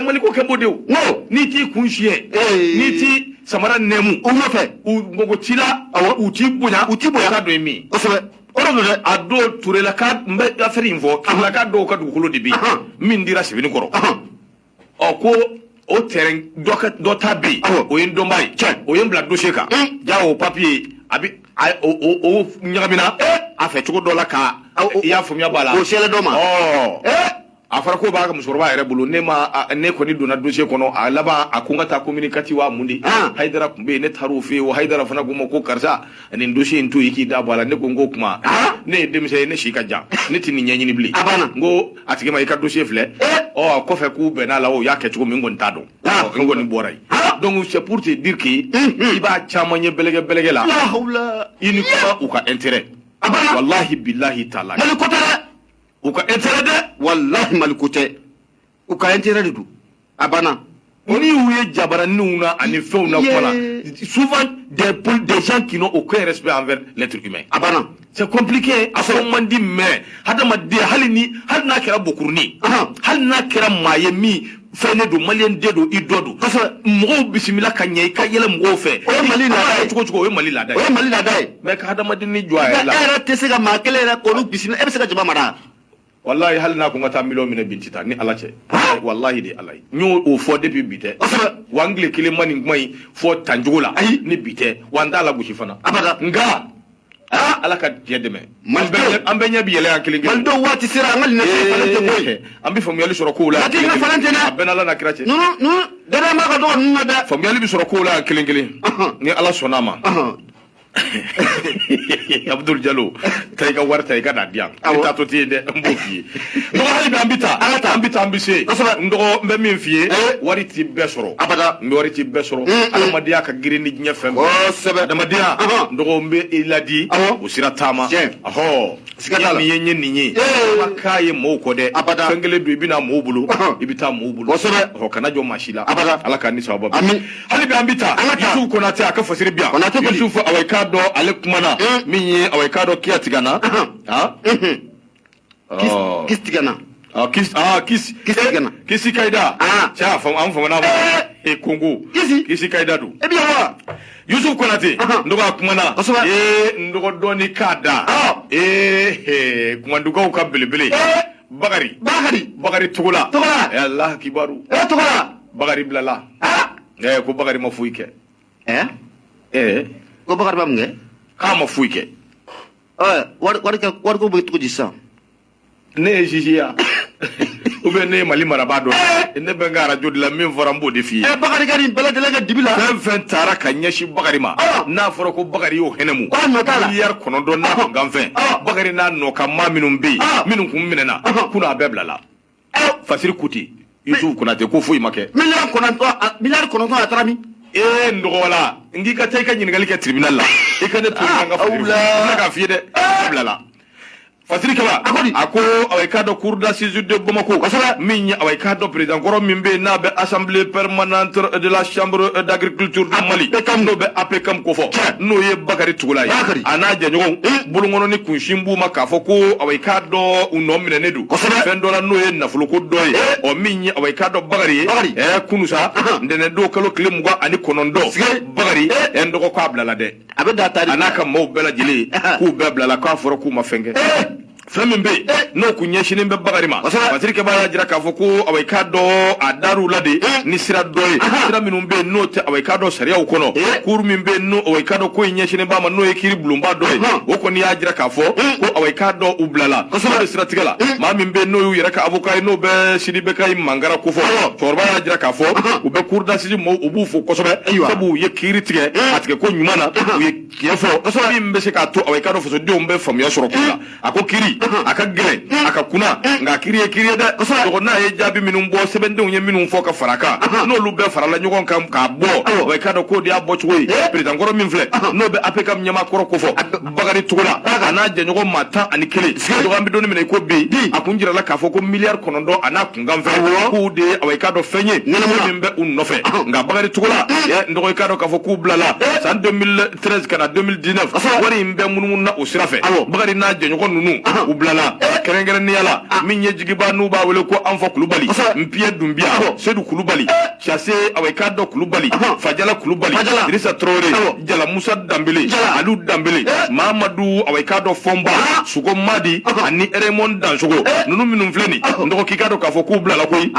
mali ko kɛ b'o de o n'i t'i kun siyɛn n'i t'i samara nɛmu u nɔfɛ u mago t'i la u t'i bonya k'a dɔn ye min kosɛbɛ o de don dɛ a don turelaka n bɛ affaire in fɔ turelaka dɔw ka dugukolo de bɛ yen min dira sɛbɛnni kɔrɔ ko o terrain dɔ ta bɛ yen o ye n dɔnba ye o ye n bila dossier kan ja o papier a bɛ o ɲagamina a fɛ cogo dɔ la ka i y'a faamuya b'a la o sɛlɛ dɔ ma a fɔra ko b'a ka musokɔrɔba yɛrɛ bolo ne kɔni donna dossier kɔnɔ a laban a ko n ka taa communicatif wa mun de Hayidara tun bɛ yen ne taar'o fɛ yen o Hayidara fana ko n ma ko karisa nin dossier in to yen k'i da bɔ a la ne ko n ko kuma ne ye denmisɛn ye ne si ka jan ne tɛ nin ɲɛɲini bilen n ko a tigi ma i ka dossier filɛ kɔfɛ k'u bɛnn'a la o y'a kɛ cogo min n kɔni t'a dɔn n kɔni bɔra yen donc c'est pour te dire que i b'a caman ye bɛlɛgɛ la i ni kuma u ka intérêt wallahi billahi ta'ala u ka intérêt dɛ wallahi maliko tɛ u ka intérêt de don a banna ni y'u ye jabaraninw na ani fɛnw na kuma la souvent des gens qui n'ont aucun respect envers l'être humain a banna c'est compliqué a fɔ man di mais hadamaden hali n'a kɛra bokurunin hali n'a kɛra maa ye min fɛn ne don maliyɛn den don i dɔ don mɔgɔw bisimila ka ɲɛ i ka yɛlɛ mɔgɔw fɛ o ye mali laada ye cogo o ye mali laada ye o ye mali laada ye mais ka hadamaden ni jɔ a yɛrɛ la e yɛrɛ tɛ se ka maa kelen yɛrɛ k'olu bisimila e bɛ se ka jama mara wallahi hali n'a ko n ka taa miliyɔn minɛ bin ti taa ni ala cɛ wallahi de ala ye n y'o fɔ depuis bi tɛ wa n tile kelen ma nin kuma in fɔ tancogo la ni bi tɛ wa n t'a la gosi fana nka ala ka diɲɛ dɛmɛ an bɛɛ ɲɛ bi yɛlɛ yan kelen kelen malidenw waati sera an ka nin falen tɛ bɔ yen an bɛ faamuyali sɔrɔ kow la a bɛɛ n'ala na kira cɛ dɛrɛ ma ka dɔgɔ ninnu na dɛ faamuyali bɛ sɔrɔ kow la yan kelen kelen ni ala sɔnn'a ma Abdul Jalo ta i ka wari ta i ka na di yan ne taa to tɛ yen dɛ n b'o f'i ye dɔgɔ hali bi an bɛ taa an bɛ se n dɔgɔ n bɛ min f'i ye wari t'i bɛɛ sɔrɔ n bɛ wari t'i bɛɛ sɔrɔ adamadenya ka girin ni diɲɛ fɛn bɛɛ adamadenya n dɔgɔ n bɛ i ladi o sira taama min ye n ye nin ye ma k'a ye mɔɔw kɔ dɛ fɛn kelen don i bɛna mɔɔw bolo i bɛ taa mɔɔw bolo kana jɔ maa si la ala k'a ni sababa hali bi an bɛ taa Yusufu Konate a ka fasiri bi yan Yusufu awai k'a dɔn ale kumana min ye awai k'a dɔn kiya tigana kisi tigana kisi Kayida cɛ an famana Kongo kisi Kayida don Yusufu Konate n dɔgɔ a kumana n dɔgɔ dɔɔni k'a da kumandugaw ka belebele Bakari Togola Allah kibaru Bakari bilala ko Bakari ma foyi kɛ ko Bakari ba mun kɛ k'a ma foyi kɛ wari ko bɛ cogo di sisan ne ye juge ya ou bien ne ye Mali marabaa dɔ ne bɛ n ka radio de la min fɔra n b'o de f'i ye Bakari ka nin bɛɛ lajɛlen kɛ dibi la fɛn taara ka ɲɛsin Bakari ma n'a fɔra ko Bakari y'o hɛnɛmu miliyari 9 n'a kunkan fɛn Bakari n'a nɔka maa minnu bɛ yen minnu kun minɛna kunun a bɛɛ bilala Fasiri Kuti Yusufu Konate ko foyi ma kɛ miliyari 9 a taara min n dɔgɔ wala n k'i ka taa i ka ɲininkali kɛ tribunal la i ka ne to n ka fasiri ne k'a f'i ye dɛ bilala Fasiri Kaba a ko awai k'a dɔn cour d'assises de Bamako min ye awai k'a dɔn président kɔrɔ min bɛ yen n'a bɛ assemblée permanente de la chambre d'agriculture du Mali n'o bɛ APCAM ko fɔ n'o ye Bakari Togola ye a n'a jɛɲɔgɔnw bolokɔnɔ ni kunsin b'u ma k'a fɔ ko awai k'a dɔn u nɔ minɛnen don fɛn dɔ la n'o ye nafoloko dɔ ye min ye awai k'a dɔn Bakari ye kunu sa ntɛnɛn don kalo tile 29 Bakari n dɔgɔ k'a bilala dɛ a n'a ka maaw bɛɛ lajɛlen k'u bɛɛ bilala k'a fɔra k'u ma fɛn kɛ fɛn min bɛ yen n'o kun ɲɛsinnen bɛ Bakari ma Fasiri Kaba y'a jira k'a fɔ ko awai k'a dɔn a dar'u la de ni sira dɔ ye sira minnu bɛ yen n'o tɛ awai k'a dɔn sariyaw kɔnɔ cour min bɛ yen n'o awai k'a dɔn ko in ɲɛsinnen b'a ma n'o ye kiiri bulonba dɔ ye o kɔni y'a jira k'a fɔ ko awai k'a dɔn u bilala o de siratigɛ la maa min bɛ yen n'o y'u yɛrɛ ka avocat ye n'o bɛ Sidibekayi Mangara ko fɔ cɛkɔrɔba y'a jira k'a fɔ u bɛ cour d'assises mɔɔw u b'u fo kosɛbɛ sabu u ye kiiri tigɛ a tigɛ ko ɲuman na u ye tiɲɛ fɔ min bɛ se k'a to awai k'a dɔn fasodenw bɛ faamuya sɔrɔ ko la a ko kiiri aka gele aka kuna nga kiriye da ko na ye jabi minun bo sebendenw ye minun fo ka faraka no lu be farala ɲɔgɔn kan ka bɔ o ka do ko dia bɔ cogo ye président Ngoro min filɛ no be APK ɲɛma kɔrɔ ko fɔ Bakari Tugula ana jɛɲɔgɔn ma 11 do an be doni minɛ ko bi a kun jirala k'a fɔ ko miliyari 9 ana kunkan fɛ k'u de o ka do fɛn ye min bɛ u nɔfɛ nka Bakari Tugula ndɔgɔ ka do k'a fɔ k'u bilala san 2013 kana 2019 wari in bɛ munumunu na o sira fɛ Bakari n'a jɛɲɔgɔn nunu u bilala kɛrɛnkɛrɛnnenya la min ye jigiba n'u b'a wele ko Anfa Kulubali Mpiye Dumbiya Seydou Kulubali Chassé Awekado Kulubali Fajala Kulubali Idrissa Traoré Jala Musa Dambele Aliou Dambele Mahamadou Awekado Fomba Sugo Madi ani Raymond Dansogo nunu minnu filɛ nin ndɔgɔ k'i ka dɔn k'a fɔ k'u bilala koyi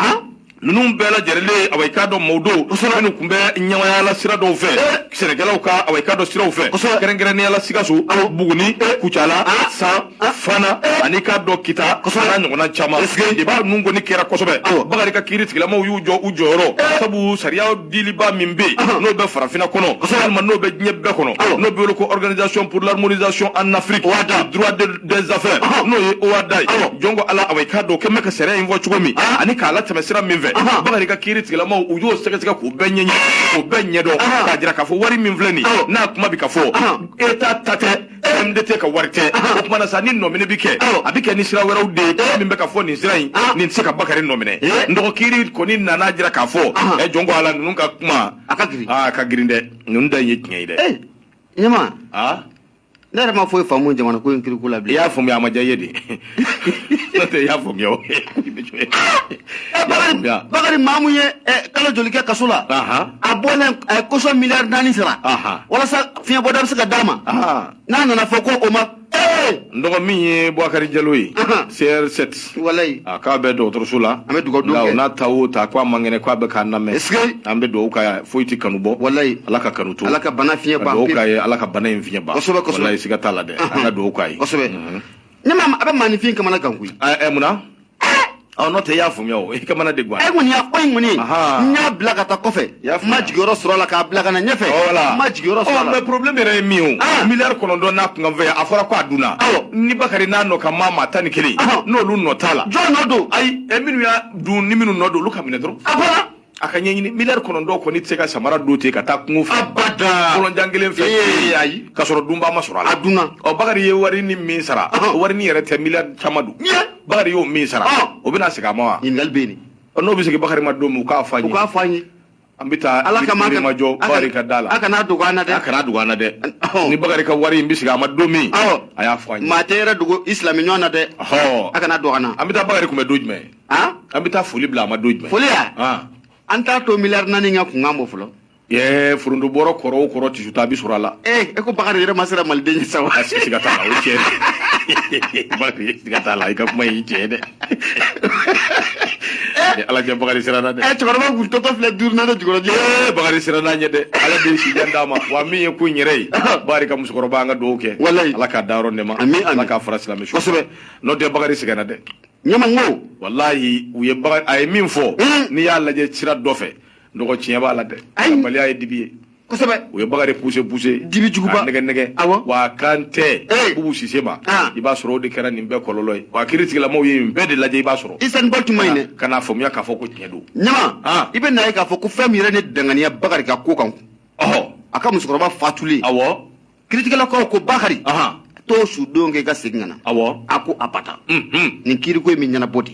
nunun bɛɛ lajɛlen awayika dɔ mɔɔdɔw minnu kun bɛ ɲɛmayala sira dɔw fɛ sɛnɛkɛlaw ka awayika dɔ siraw fɛ kɛrɛnkɛrɛnnenya la Sikaso Buguni Kucala San Fana ani ka dɔ Kita n'a ɲɔgɔnna caman i b'a ninnu kɔni kɛra kosɛbɛ Bakari ka kiiri tigilamaw y'u jɔ u jɔyɔrɔ sabu sariya diliba min bɛ yen n'o bɛ farafinna kɔnɔ walima n'o bɛ diɲɛ bɛɛ kɔnɔ n'o bɛ wele ko organisation pour l'harmonisation en Afrique droit des affaires n'o ye OADA ye jɔn ko ala awayika dɔ kɛmɛ ka sariya in fɔ cogo min ani k'a latɛmɛ sira min fɛ Bakari ka kiiri tigilamaw u y'o sɛgɛsɛgɛ k'u bɛɛ ɲɛɲini k'u bɛɛ ɲɛdɔn k'a jira k'a fɔ wari min filɛ nin n'a kuma bɛ ka fɔ État ta tɛ MDT ka wari tɛ o kumana sa ni nɔminɛ bi kɛ a bi kɛ ni sira wɛrɛw de min bɛ ka fɔ nin sira in nin tɛ se ka Bakari nɔminɛ ndɔgɔ kiiri kɔni nana jira k'a fɔ jɔn ko ala ninnu ka kuma a ka girin dɛ ninnu da ye tiɲɛ ye dɛ
ɲɛma ne yɛrɛ ma foyi faamu jamana ko in kiriko la bilen.
I y'a faamuya a ma diya i ye de n'o tɛ i y'a faamuya o
Bakari maa mun ye kalo joli kɛ kaso la a bɔlen a ye caution miliyari 4 sara walasa fiɲɛbɔda bɛ se ka d'a ma n'a nana fɔ ko o ma
n dɔgɔ min ye Boubacar Diallo ye CR7
walayi
k'a bɛ dɔgɔtɔrɔso la
an bɛ dugawu don kɛ
n'a ta o ta k'a man kɛnɛ k'a bɛ k'a lamɛn an bɛ dugawu k'a ye foyi tɛ kanu bɔ
walayi
Ala ka kanu to
Ala ka bana fiɲɛ ban
dugawu k'a ye Ala ka bana in fiɲɛ ban
kosɛbɛ
walayi siga t'a la dɛ an ka dugawu k'a ye
kosɛbɛ ne ma a bɛ maanifin kamana gan koyi
munna n'o tɛ i y'a faamuya o i kamana de guwan
kɔni y'a fɔ in kɔni n y'a bila ka taa kɔfɛ n ma jigiyɔrɔ sɔrɔ a la k'a bila ka na ɲɛfɛ n ma jigiyɔrɔ sɔrɔ a la
mais problème yɛrɛ ye min o miliyari 9 n'a kunkan fɛ a fɔra ko a dunna ni Bakari n'a nɔ ka maa 11 n'olu nɔ t'a la
jɔn nɔ don
ayi minnu y'a dun ni minnu nɔ don olu ka minɛ dɔrɔn
a fɔra
a ka ɲɛɲini miliyari 9 kɔni tɛ se ka samara don ten ka taa kungo fɛ
abada
kɔlɔnjan kelen fɛ ayi ka sɔrɔ dunba ma sɔrɔ a la
a dunna
Bakari ye wari ni min sara wari ni yɛrɛ tɛ miliyari caman don Bakari y'o min sara o bɛna segin a ma wa
ɲininkali bɛ yen
n'o bɛ segin Bakari ma don min u k'a fɔ an ye
u k'a fɔ an ye
an bɛ taa
Ala ka
ma jɔ Bakari ka da la
a kana dogo an na dɛ
a kana dogo an na dɛ ni Bakari ka wari in bɛ segin a ma don min a y'a fɔ an ye
maa tɛ yɛrɛ dogo Islami ɲɔgɔn na dɛ a kana dogo an na
an bɛ taa Bakari kunbɛ don jumɛn an bɛ taa foli bila a ma don jumɛn
foli ya an t'a to miliyari 4 ka kunkan bɔ fɔlɔ
foronto bɔrɔ kɔrɔ o kɔrɔ tisu ta a bɛ sɔrɔ a la
e ko Bakari yɛrɛ ma sera maliden ye sa wa
siga t'a la o ye tiɲɛ ye Bakari siga t'a la i ka kuma ye tiɲɛ ye dɛ Ala kɛ Bakari siranna dɛ
cɛkɔrɔba kun tɔtɔ filɛ duurunan de jukɔrɔjɛ
Bakari siranna ɲɛ dɛ Ala de ye sijan d'a ma wa min ye ko in yɛrɛ ye Bakari ka musokɔrɔba an ka dugawu kɛ
walayi
Ala k'a da yɔrɔ nɛma Ala k'a fara silamɛ su
kosɛbɛ
n'o tɛ Bakari sɛgɛnna dɛ
ɲama n ko
walayi u ye Bakari a ye min fɔ n'i y'a lajɛ sira dɔ fɛ dɔgɔ tiɲɛ b'a la dɛ baliya ye dibi ye
kosɛbɛ
u ye Bakari poussé
dibi juguba
nɛgɛ wa kan tɛ Bubu Sise ma i b'a sɔrɔ o de kɛra nin bɛɛ kɔlɔlɔ ye wa kiiri tigilamɔgɔw ye nin bɛɛ de lajɛ i b'a sɔrɔ
Isani Bal tun ma ɲi dɛ
ka n'a faamuya k'a fɔ ko tiɲɛ don
ɲama i bɛ na ye k'a fɔ ko fɛn min yɛrɛ ne danganiya Bakari ka ko kan a ka musokɔrɔba fatulen kiiritigɛlakaw ko Bakari t'o su don kɛ i ka segin ka na a ko abada nin kiiri ko in bɛ ɲɛnabɔ de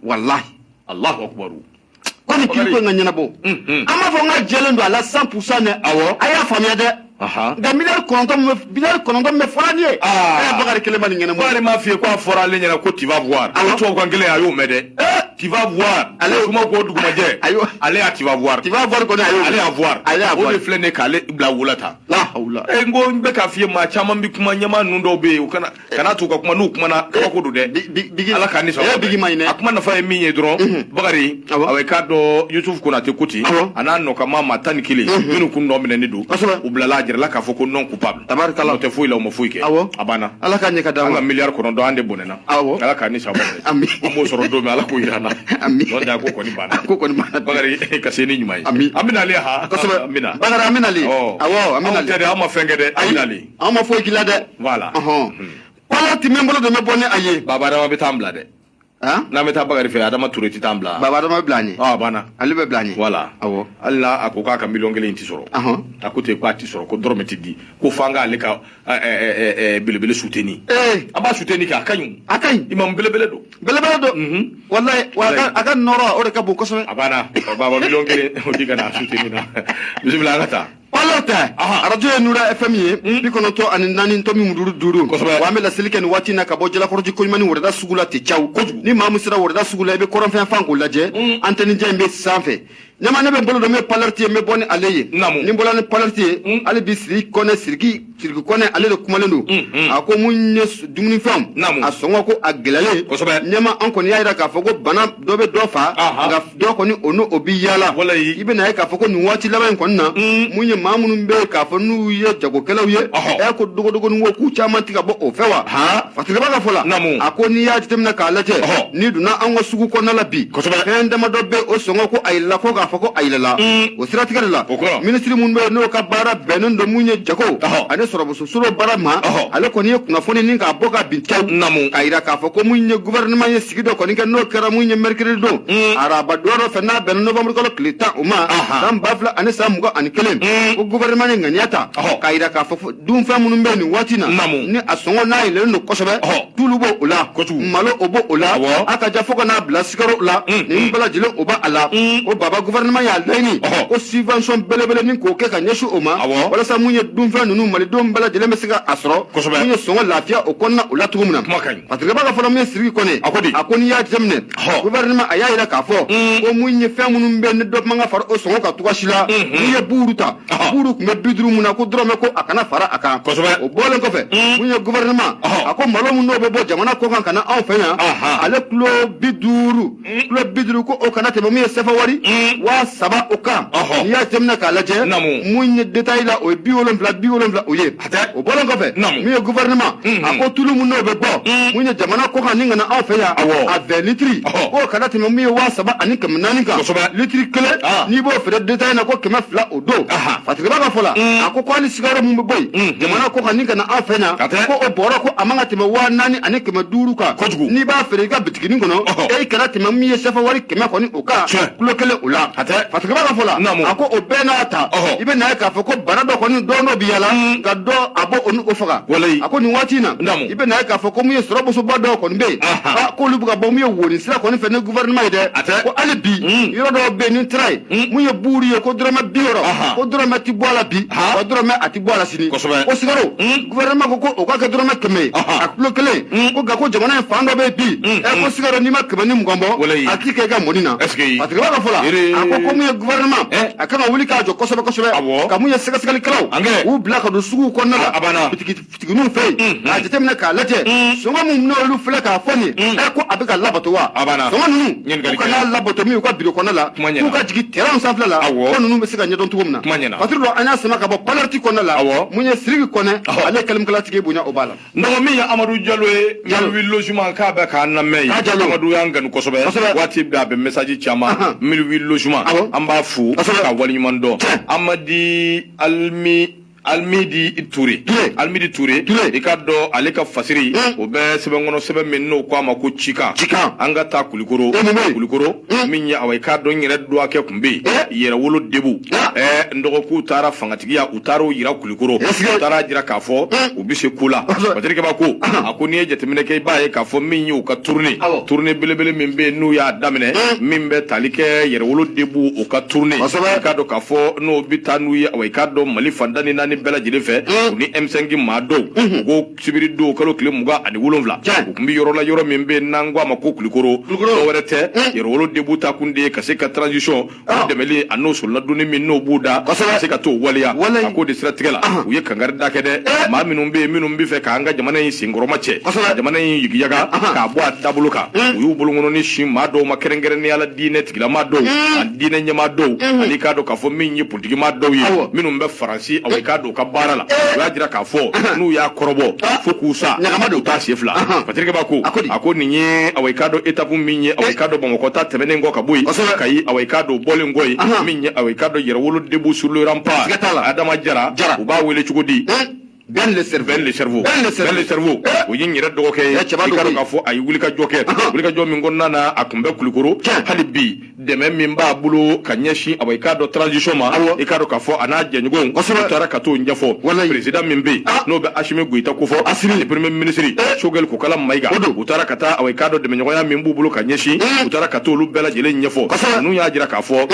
walahi
Allahu akbar
ko nin kiiri ko in ka ɲɛnabɔ an b'a fɔ n ka jɛlen don a la 100% dɛ a y'a faamuya dɛ nka miliyari 9 min bɛ fɔra nin ye Bakari kelen ma nin ɲɛnabɔ
Bakari m'a f'i ye ko a fɔra ale ɲɛna ko tu vas voir tubabukan kelen a y'o mɛn dɛ tu vas voir ale kuma ko dugumajɛ ale y'a tu vas voir
kɔni
ale y'a voir o de filɛ nin ye k'ale bila wula ta
la hawla
n ko n bɛ k'a f'i ye maa caman bɛ kuma ɲɛmaa ninnu dɔw bɛ yen u kana t'u ka kuma n'u kumana kabako don dɛ Ala k'a nisɔn
bigi ma ɲi dɛ
a kuma nafa ye min ye dɔrɔn Bakari a k'a dɔn Yusufu Konate Kuti a n'a nɔkama maa 11 minnu kun nɔ minɛnen don u bilala a jɛrɛla k'a fɔ ko non coupable tabarikala o tɛ foyi la o ma foyi kɛ a banna
Ala ka ɲɛ ka d'an ma
an ka miliyari 9 an de bɔnɛna Ala k'a nisɔn an b'o sɔrɔ don min Ala k'o jira an na n'o tɛ a ko kɔni banna Bakari ka se ni ɲuman ye an bɛna ale
kosɛbɛ
an bɛna
Bakari an bɛna ale an bɛna ale
an ma fɛn kɛ dɛ an bɛna ale
an ma foyi k'i la dɛ
voilà
wala ti membolo de me bonne aye
baba dama be tambla de na me tabagari fe adama touré ti tambla
baba dama blani
bana
ali be blani
voilà
awo
alla akoka ka million gele inti soro akote ko ati soro ko dormeti di ko fanga ale ka belebele souteni aba souteni ka kanyu imam belebele do
wallahi aga noro o de ka bon ko so
abana baba million gele o diga na souteni na bismillah ngata
walata radio nura fm bi kono to an nanin to mi muduru duru wa me la silike ni wati na ka bo jela korji ko mani wurda sugula te chaw ni mamu sira wurda sugula be koron fa fango laje anteni jembe sanfe nyama ne be bolo do me palarti me boni aleye ni bola ne palarti ale bi siri kone sirgi kone ale de kumalendo ako munye dumuni fam a songo ko agelale nyama an koni yaira ka fogo bana do be do fa ga do koni ono obi yala ibe na ka fogo ni wati laban konna munye mamunu be ka fo nu ye jago kelawye e ko dogo ni wo ku chama tika bo o fewa fatile baga fola ako ni ya jitemna ka laje ni duna an wasugu konna labi hende ma do be o songo ko ay la ko ga foko aylela o sirati kala ministry mun be no ka bara benon do munye jago ane soro suro bara ma ale ko ni kuna foni ni ka boka bintaw ayira ka foko munye gouvernement ye sigido ko ni ka no kera munye mercredi do araba do ro fena benon novembre ko klita uma dam bafla ane sam go an kelem o gouvernement ni nganiata kayira ka fofo dum fa munum be ni watina ni asongo na ile no kosobe tulubo ula malo obo ula aka ja foko na blasikaro ula ni bala jile oba ala o baba gouvernement ya laini o subvention belebele ni ko ke ka nyeshu oma wala sa munye dum fa nunu mali dum bala jile mesika asro munye songo lafia o konna ula tugumuna patrick baga fola me siri kone akoni ya jemne gouvernement aya ila ka fo o munye fa munum be ni do manga far o songo ka tuwashila ni buruta buru me bidru muna ko drome ko akana fara aka o bolen ko fe munye gouvernement ako malo mun no be bo jamana ko kan kana aw fenya ale klo bidru ko o kana te mo mi sefa wari wa saba o kan ya temna ka laje munye detail la o biolon bla o ye o bolen ko fe munye gouvernement ako tulu mun no be bo munye jamana ko kan ninga na aw fenya a 20 litri ko kana te mo mi wa saba ani kam naninka litri kele ni bo fe detail na ko kema fla o do patrick baga fola ako ko ni sigaro mumbe boy jamana ko kaninga na afena ko o boro ko amanga tema wa nani ane kema duruka ni ba fere ga bitikini ngono e kana tema mi sefa wari kema ko ni oka klokele ula patrick baga fola ako o bena ata ibe na ka fo ko barado ko ni dono biyala ga do abo onu ofaga ako ni watina ibe na ka fo ko mi sorobo so bado ko nbe ko lu buga bo mi woni sira ko ni fe ne gouvernement de ko alibi yoro do be ni try mu ye buri ko drama bioro ko drama ti bola bi ko drama ati bola sini ko sigaro gouvernement ko o ka drama keme aklo kele ko ga ko jamana fando be bi ko sigaro ni makaba ni mugombo ati ke ga monina ati ga ga fola ako ko mu ye gouvernement akana wuli ka jo ko sobe ka mu ye sega sega kraw u blaka do sugu ko na bitiki nu fe a jetemna ka late songa mu no lu fle ka foni ko abika labato wa songa nu ko na labato mi ko biro ko na la ko ka jigi terrain sanfla la ko nu be sega nyadon tugumna patrulo anya sama ka bo palarti ko na la munye sirigi kone ale kalim kala tige bunya obala
no mi ya Amadou Diallo wi logement ka ba ka na me Amadou yangan ko sobe wati da be message chama mi wi logement amba fu ka wali mando Amadi Almidi Touré ikado aleka fasiri o be sebe ngono sebe menno kwa mako chika anga ta kulikoro minya awai kado nyere do ake kumbe yere wolo debu ndogo ku tara fangatigia utaro yira kulikoro tara jira kafo ubise kula baterike bako akoni ejetemene ke bae kafo minyo ka tourner belebele mimbe nu ya damene mimbe talike yere wolo debu o ka tourner kado kafo no bitanu ya awai kado mali fandani nani bela jire fe ni M5 mado go sibiri do kalo kile muga ani wolonvla kumbi yoro la yoro membe nangwa mako kulikoro werete yoro wolo debuta kunde kaseka transition de meli anoso la doni minno buda kaseka to waliya ko de strategela uye kangarda kede ma minumbe fe kanga jamana yin singoro mache jamana yin yigiyaga ka bo dabuluka uyu bulungono ni shima do makerengere ni ala dine tigila mado dine nyama do ali kado kafo minyi politiki mado yi minumbe faransi awai kado ka barala ya jira ka fo nu ya korobo fokusa nyagamado ta sefla patrike bako akoni nye awai kado etapu minye awai kado bomokota tebene ngo kabui kai awai kado bolengoy minye awai kado yera wolo debu sur le rempart adama jara uba wele chugodi
Ben le cerveau.
O yin yira dogo ke ikaro ka fo ay wuli ka joke wuli ka jo min gonna na akumbe kulikoro hali bi deme min ba bulu ka nyeshi awai ka do transition ma ikaro ka fo ana jengo tara ka to njafo president min be no be Ashimi Goita ko fo le premier ministre shogel ko kala maiga utara ka ta awai ka do deme nyoya min bulu ka nyeshi utara ka to lu bela jele nyafo nu ya jira ka fo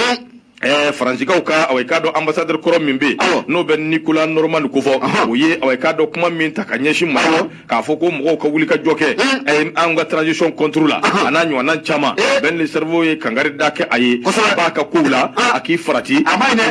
Francisco ka awai kado ambassadeur korom mimbe no ben Nicolas Norman ko fo oye awai kado kuma min ta kanyeshi ma ka fo ko mo ko wuli ka joke anga transition contrôle ananyo anan chama ben le cerveau e kangari dake aye ba ka kula aki farati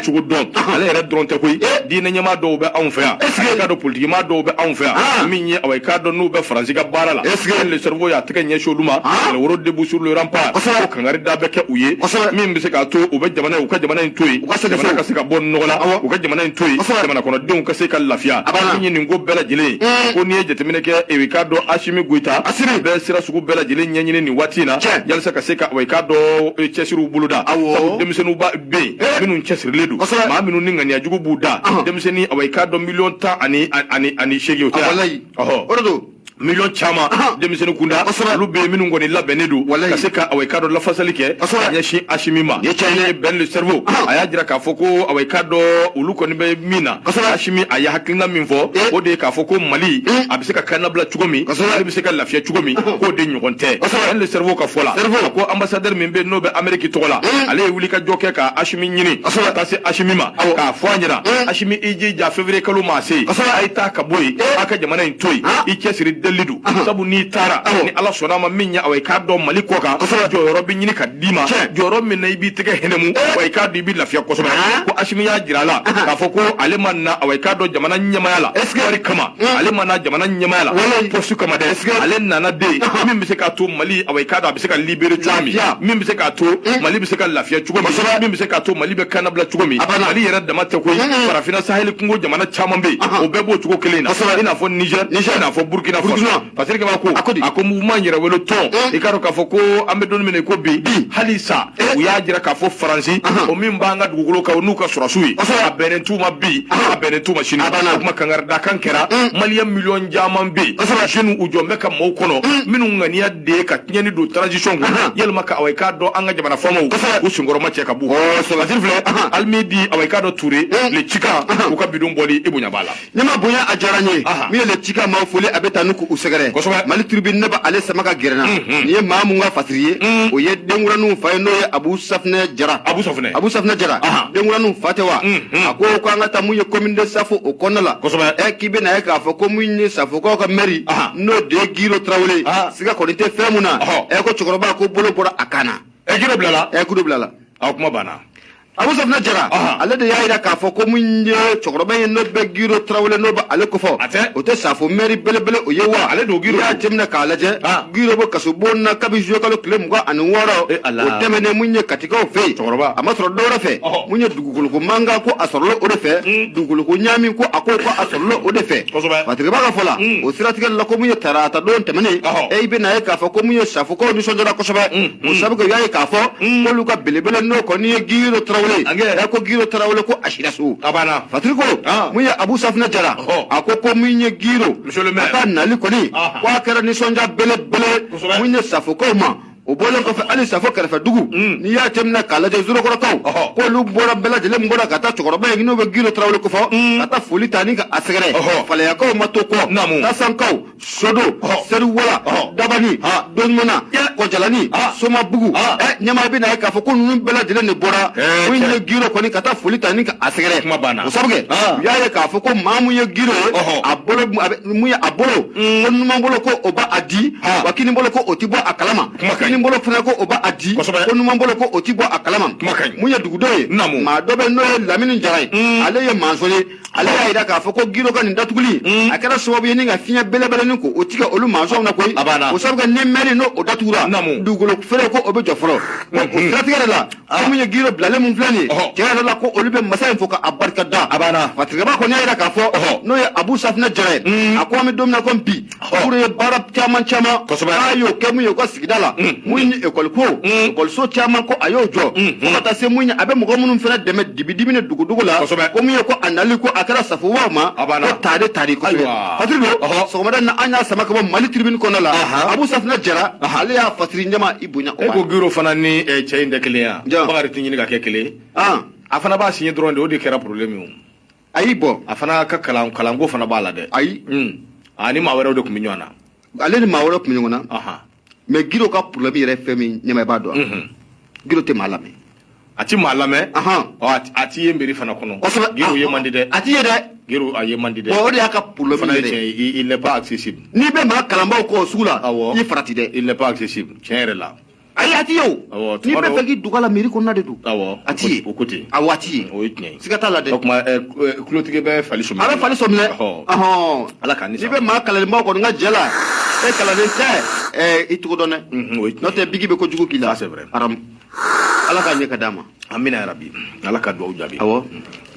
chugo don ale re dron te koy dina nyama do be an fa kado politique ma do be an fa minye awai kado no be Francisco barala le cerveau ya te kanyesho luma le woro debu sur le rempart ko kangari da be ke uye min be se ka to o be jamana jamana intoyi jamana ka se ka bon nogola o ka jamana intoyi jamana kono denw ka se ka lafiya ni ngo bela jele ko ni jetemine ke e ka do Ashimi Goita be sira sugu bela jele nyanyine ni watina yalsa ka se ka we ka do chesiru buluda demisenu ba be minu chesir ledu ma minu ninga ni ajugo buda demiseni we ka do million ta ani shege ota odo million chama demisenu kunda lu be minu ngoni labenedu ka se ka awai kado la fasalike nyashi Ashimi ma ye ben le cerveau aya jira ka foko awai kado ulu ko ni be mina Ashimi aya hakina minfo o de ka foko Mali abise ka kanabla chugomi abise ka lafia chugomi ko de nyonte ben le cerveau ka fola ko ambassadeur min be no be Amerique tola ale wuli ka joke ka Ashimi nyini ta se Ashimi ma ka foanyira Ashimi iji ja février kalu ma se ay ta ka boy aka jamana intoy i kesiri lidu sabu ni tara ni ala sona ma minya awai ka do Mali ko ka joro bi nyini ka dima joro min nay bi tege henemu awai ka di bi lafiya ko so ko Ashimi ya jirala ka foko ale manna awai ka do jamana nyamayala wari kama ale manna jamana nyamayala posu kama de ale nana de min bi se ka to Mali awai ka do bi se ka libere chumi min bi se ka to Mali bi se ka lafiya chumi min bi se ka to Mali be kanabla chumi Mali yera da mata ko farafina sahel kungo jamana chamambe o bebo chuko kelena ina fo Niger ina fo Burkina Faso parce que ako mouvement yira welo ton e karo ka foko ambe don mene ko bi halisa u ya jira ka fo France o min banga dugugolo ka nu ka surasui abenentuma bi abenentuma shini kuma kangar da kankera maliyan million jaman bi shinu ujombe ka mo kono minu ngania de ka nyani do transition ko yelma ka awai ka do anga jabana famo u singoro mache ka bu so la dirfle almedi awai ka do touré le chika u ka bidon boli ibunya bala
nyama bonya ajaranye mi le chika ma fole abeta nuku usegere Mali tribune ne ba ale samaka gerena ni ye maamu nga fasiriye o ye denguranu fa no ye Abu Safna Jara denguranu fatewa ako ko anga ta mu ye commune de Safo o konala e kibe na ye ka fa ko mu ni Safo ko ka meri no de Giro Traoré siga ko te femuna e ko chokoroba ko bolo bora akana
e Giro
blala
akuma bana
Abu Safna Jara ale de yaira ka fo ko munye chokoroba ye no be Giro Traoré no ba ale ko fo o te Safo meri belebele o yewa ale do Giro ya temna ka alaje Giro bo kasubona kabijo kalo klem ko anu woro o temene munye katika o fe chokoroba amasro do fe munye dugugulu ko manga ko asoro o de fe dugugulu ko nyami ko akoko asoro o de fe patika ba fola o siratika la ko munye tarata don temene e be na ka fo ko munye Safo ko ni sonjora ko soba o sabu ko yayi ka fo ko luka belebele no ko ni Giro Traoré ko Giro Traoré ko ashira su
abana
fatriko muya Abu Safna Jara akoko munye Giro ata nali ko ni kwa kera ni sonja bele munye Safo ko ma o bolo ko fa ali Safo kara fa dugu ni ya temna kala de zuro ko ko lu bora bela de lem bora kata chokoro ba ngino be Giro Traoré ko fa kata foli tani ka asgere fala ya ko mato ko tasan ko sodo seru wala dabani donmona ko jalani soma bugu nyama bi na ka fa ko nunu bela de ne bora munye Giro ko ni kata foli tani ka asgere o sabge ya ka fa ko mamu ye Giro abolo muya abolo onu mambolo ko oba adi wakini mbolo ko otibo akalama ni mbolo fana ko oba adi onu mambolo ko otibo akalama muya dugudoye ma dobe no lamini jaray ale ye manzole ale ya ida ka fa ko Giro kan ndatuguli akara sobo ye ninga finya belebele nko otika olu manzo na koy o sabga ne meri no odatura dugulo fere ko obe joforo o strategere la mun ye giro bilale mun filani tiɲɛ la ko olu bɛ masa in fo ka barika da fatigaba kɔni y'a yira k'a fɔ n'o ye Abu Safina Jara ye a ko an bɛ don min na ko bi furu ye baara caman a y'o kɛ mun ye ko sigida la mun ni école ko écoleso caman ko a y'o jɔ fo ka taa se mun ye a bɛ mɔgɔ minnu fana dɛmɛ dibi ni dugudugu la ko mun ye ko a nali ko a kɛra safuwaw ma ko tari kosɛbɛ Patrick sɔgɔmada na an y'a sama ka bɔ Mali tribune kɔnɔ la Abu Safina Jara ale y'a fasiri ɲɛma i bonya
e ko giro fana ni cɛ in tɛ kelen ya Bakari tɛ ɲini ka kɛ kelen a fana b'a signé dɔrɔn de o de kɛra problème ye
ayi bɔ
a fana ka kalanko fana b'a la dɛ
ayi
ani maa wɛrɛw de tun bɛ ɲɔgɔn na
ale ni maa wɛrɛw tun bɛ ɲɔgɔn na mais Giro ka problème yɛrɛ fɛn min ɲɛma i b'a dɔn Giro tɛ maa lamɛn
a ti maa lamɛn a ti ye mbiri fana kɔnɔ Giro ye man di dɛ a ti ye dɛ Giro a ye man di dɛ o de y'a ka problème yɛrɛ il n'est pas accessible
n'i bɛ maa kalanbaaw kɔ sugu la i farati dɛ
il n'est pas accessible tiɲɛ yɛrɛ la
ayi a ti ye o n'i bɛ fɛ k'i dogo la mairie kɔnɔna de don a ti ye
o ko ten
a waati ye
o ye tiɲɛ ye
siga t'a la dɛ
o tuma kulotigi bɛ fali sɔminɛ
a bɛ fali sɔminɛ
ala k'a ni
n'i bɛ maa kalanlenbaw kɔni ka jɛ la e kalannen tɛ i cogo dɔn dɛ n'o tɛ bigi bɛ kojugu k'i la aramu ala k'a ɲɛ ka d'a ma
amina yarabi ala ka dugawu jaabi
awɔ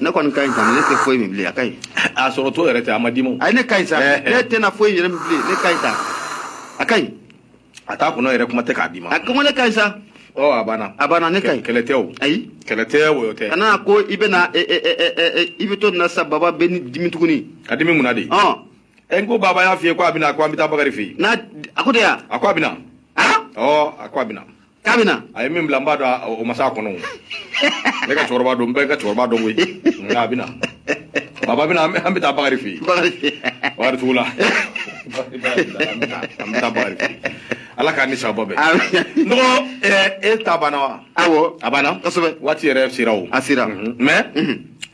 ne kɔni ka ɲi tan ne tɛ foyi min bilen a ka ɲi
a sɔrɔ to yɛrɛ tɛ a ma di ma
ayi ne ka ɲi sa ne tɛna foyi yɛrɛ min bilen ne ka ɲi tan a ka ɲi
a t'a kɔnɔ yɛrɛ kuma tɛ k'a di ma
a kuma ne ka ɲi sa
a banna
ne ka ɲi
kɛlɛ tɛ o
ayi
kɛlɛ tɛ o tɛ
kana ko i bɛna i bɛ to nin na sa baba bɛ ni dimi tuguni
ka dimi mun na de n ko baba y'a f'i ye ko a bɛna ko an bɛ taa Bakari fɛ yen
a ko de ya
a ko a bɛna a ko a bɛna
k'a bɛna
a ye min bila n b'a dɔn o ma s'a kɔnɔ ne ka cɛkɔrɔba don n bɛ ka cɛkɔrɔba dɔn koyi nka a bɛna baba bɛna an bɛ taa Bakari fɛ yen Bakari tugu la an bɛ taa Bakari fɛ yen ala k'a ni sababa bɛɛ n dɔgɔ e ta banna wa
awɔ
a banna
kosɛbɛ
waati yɛrɛ sera o
a sera
mais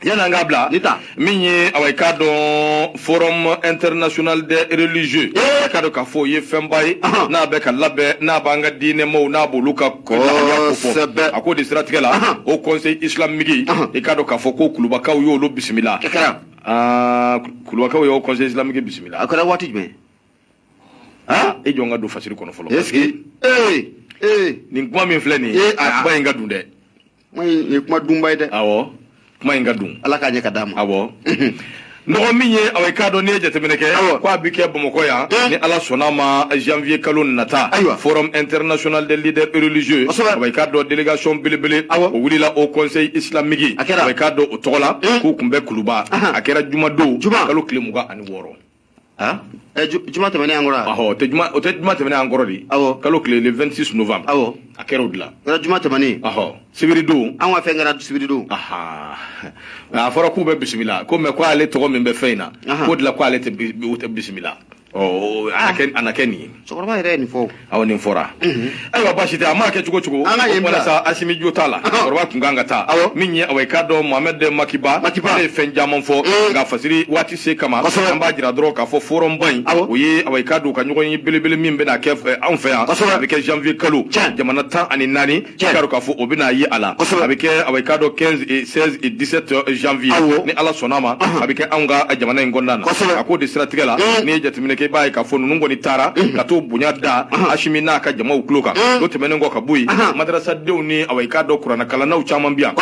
yan'an k'a bila min ye aw ye k'a dɔn forum international des religieux k'a dɔn k'a fɔ o ye fɛnba ye n'a bɛ ka labɛn n'a b'an ka diinɛmaw n'a b'olu ka lahaliya kofɔ a k'o de siratigɛ la o conseil islamique i k'a dɔn k'a fɔ ko kulubakaw y'olu bisimila kulubakaw y'o conseil islamique bisimila
a kɛra waati jumɛn
e jɔn ka don fasiri kɔnɔ fɔlɔ
est-ce que
nin kuma min filɛ nin ye a kuma in ka dun dɛ
kuma in ye kuma dunba ye dɛ
awɔ kuma in ka dun
ala k'a ɲɛ ka d'a ma
awɔ nɔgɔ min ye aw ye k'a dɔn n'i ye jateminɛ kɛ ko a bɛ kɛ Bamakɔ yan ni ala sɔnna ma janvier kalo nata forum international des leaders religieux aw ye k'a dɔn délégation belebele o wulila o conseil islamique aw ye k'a dɔn o tɔgɔ la k'u tun bɛ Kuluba a kɛra jumadon kalo tile 26
juma tɛmɛnen an kɔrɔ
o tɛ juma tɛmɛnen an kɔrɔ de kalo tile le 26 novembre a kɛra o de la
kɛra juma tɛmɛnen
sibiridon
an ka fɛn kɛra sibiridon
a fɔra k'u bɛ bisimila ko mais ko ale tɔgɔ min bɛ fɛn in na k'o de la ko ale tɛ bisimila a na kɛ nin ye
cɛkɔrɔba yɛrɛ ye nin fɔ
awɔ nin fɔra ayiwa baasi tɛ a mana kɛ cogo cogo walasa Asimi jo t'a la cɛkɔrɔba tun kan ka taa min ye aw ye k'a dɔn Mohamed Makiba ale ye fɛn caman fɔ nka fasiri waati se kama an b'a jira dɔrɔn k'a fɔ forum ba in o ye aw ye k'a dɔn ka ɲɔgɔn ye belebele min bɛna kɛ anw fɛ yan a bɛ kɛ janvier kalo jamana 14 k'a dɔn k'a fɔ o bɛna ye a la a bɛ kɛ aw ye k'a dɔn 15 et 16 et 17 janvier ni ala sɔnna ma a bɛ kɛ anw ka jamana in kɔnɔna na a k'o de siratigɛ la n'i ye jateminɛ kɛ i b'a ye k'a fɔ ninnu kɔni taara ka t'o bonya da Asimi n'a ka jamaw tulo kan n'o tɛmɛnen kɔ ka bɔ yen madarasadenw ni aw ye k'a dɔn kuranɛkalannaw caman bɛ yan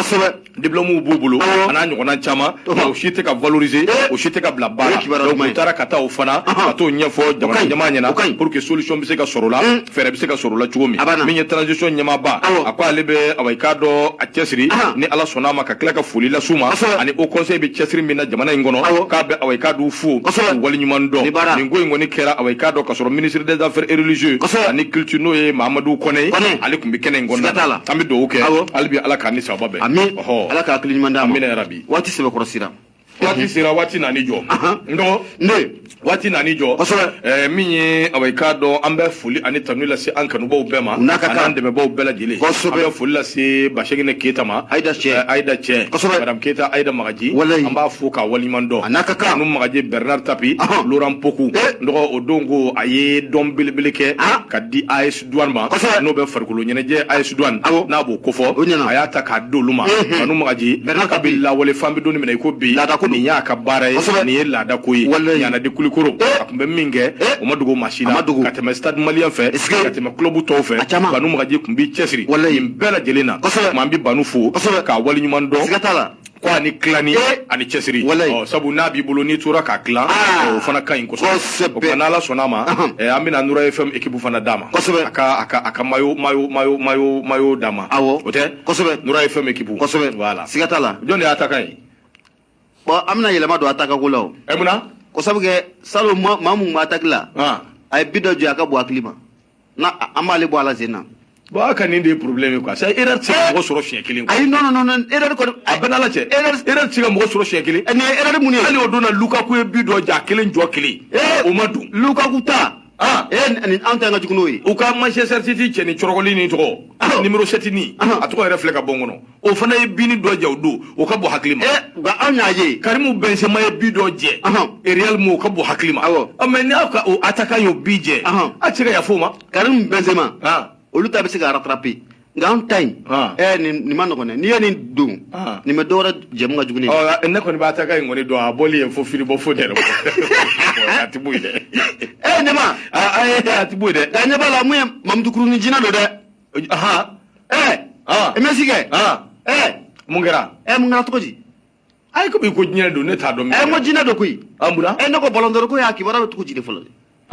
diplômew b'u bolo a n'a ɲɔgɔnna caman o si tɛ ka valoriser o si tɛ ka bila baara donc u taara ka taa o fana ka t'o ɲɛfɔ jamana ɲɛmaa ɲɛna pour que solution bɛ se ka sɔrɔ o la fɛɛrɛ bɛ se ka sɔrɔ o la cogo min min ye transition ɲɛmaaba a ko ale bɛ aw ye k'a dɔn a cɛsiri ni ala sɔnna a ma ka tila ka foli las'u ma ani o conseil bɛ cɛsiri min na jamana in kɔnɔ k'a bɛ aw ye k'a d'u fo k'u waleɲuman dɔn nin ko in kɔni kɛra aw ye k'a dɔn ka sɔrɔ ministre des affaires religieuses ani culture n'o ye Mahamadu Kɔnɛ ale tun bɛ kɛnɛ in kɔnɔna an bɛ dugawu kɛ hali bi ala k'a ni sababa bɛn
amin ala k'a hakili ɲuman d'a ma
amina yarabi
waati sɛbɛkɔrɔ sera
waati sera waati nani jɔ n waati nani jɔ min ye aw ye k'a dɔn an bɛ foli ani tanu lase an kanubaw bɛɛ ma an dɛmɛbaw bɛɛ lajɛlen an bɛ foli lase Basegine Keyita ma Ayida cɛ madame Keyita Ayida Magaji an b'a fo k'a waleɲuman dɔn anu Magaji Bernard Tapi Laurent Pokou o don ko a ye dɔn belebele kɛ ka di AS Douane ma n'o bɛ farikolo ɲɛnajɛ AS Douane n'a b'o kofɔ a y'a ta k'a di olu ma anu Magaji kabini lawale fan bɛ don min na i ko bi nin y'a ka baara ye nin ye laada ko ye Ɲana di Kulikoro a tun bɛ min kɛ o ma dogo machine na ka tɛmɛ stade malien fɛ ka tɛmɛ club tɔw fɛ Banu Magaji tun b'i cɛsiri nin bɛɛ lajɛlen na maa n bɛ Banu fo k'a waleɲuman dɔn ko ani tilani ani cɛsiri sabu n'a b'i bolo n'i tora k'a tilan o fana ka ɲi kosɛbɛ o n'Ala sɔnn'a ma an bɛna Nura FM équipe fana d'a ma a ka maillot d'a ma o tɛ Nura FM équipe voilà
siga t'a la
jɔn de y'a attaquant ye
bon an bɛna yɛlɛma don attaquant ko la o
munna
ko sabu kɛ salon maa mun b'a attaque la a ye bi dɔ jɔ a ka bɔ hakili ma na an b'ale bɔ a la sen na
bon a ka nin de ye problème ye quoi c'est erreur tɛ se ka mɔgɔ sɔrɔ siɲɛ kelen
ayi non erreur kɔni
a bɛɛ n'Ala cɛ erreur tɛ se ka mɔgɔ sɔrɔ siɲɛ kelen
nin ye erreur mun ye
hali o don na Lukaku ye bi dɔ jɔ kelen jɔ kelen o ma dun
Lukaku ta nin an ta ka jugu n'o ye
u ka Manchester City cɛ ni cɔrɔgɔli ni tɔgɔ numéro 7 ni a tɔgɔ yɛrɛ filɛ ka bɔ n kɔnɔ o fana ye bini dɔ jɛ o don o ka bɔ hakili ma
nka anw y'a ye
Karimu Benzema ye bi dɔ jɛ Real mo o ka bɔ hakili ma mais n'a ka o attaquant y'o bi jɛ a tɛ se ka yafa o ma
Karimu Benzema olu ta bɛ se ka rattraper nka anw ta in nin ma nɔgɔn dɛ n'i ye nin don nin bɛ dɔwɛrɛ jɛmu ka jugu ne ye
ne kɔni bɛ attaquant in kɔni dɔn a bɔli ye fo firibɔ fo dɛrɛ a tɛ bɔ yen dɛ
ne ma
a tɛ bɔ yen dɛ
nka ɲɛ b'a la mun ye Mamutu Kurunin jinɛ don dɛ Messi kɛ
mun kɛra
mun kɛra cogo di
ayi komi ko jinɛ don ne t'a dɔn
n ko jinɛ don koyi
munna
ne ko Ballon d'Or ko y'a kibaruya bɛ cogo di de fɔlɔ
o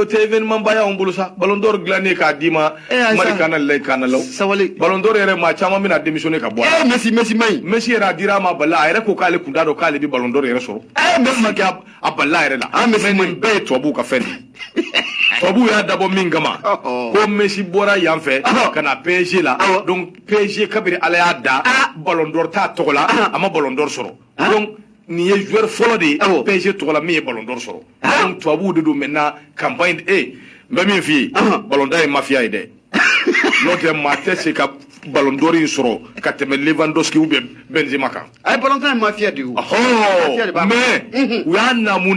tɛ événement ba y'anw bolo sa Ballon d'Or dilannen k'a d'i ma Mali kana la
sabali
Ballon d'Or yɛrɛ maa caman bɛna démissionner ka bɔ a la
Messi ma ɲi
Messi yɛrɛ a dira a ma bala a yɛrɛ ko k'ale kun t'a dɔn k'ale bɛ Ballon d'Or yɛrɛ sɔrɔ Messi ma kɛ a bala yɛrɛ la mais nin bɛɛ ye tubabuw ka fɛn de tubabuw y'a dabɔ min kama ko Messi bɔra yan fɛ ka na PSG la donc PSG kabiri Ala y'a da Ballon d'Or t'a tɔgɔ la a ma Ballon d'Or sɔrɔ donc nin ye joueur fɔlɔ de ye PSG tɔgɔ la min ye Ballon d'Or sɔrɔ donc tubabuw de don maintenant campagne n bɛ min f'i ye Ballon d'Or ye mafia ye dɛ n'o tɛ maa tɛ se ka Ballon d'Or in sɔrɔ ka tɛmɛ Lewandowski ou bien Benzema kan
a ye Ballon d'Or ye mafia de ye
mais u y'a namu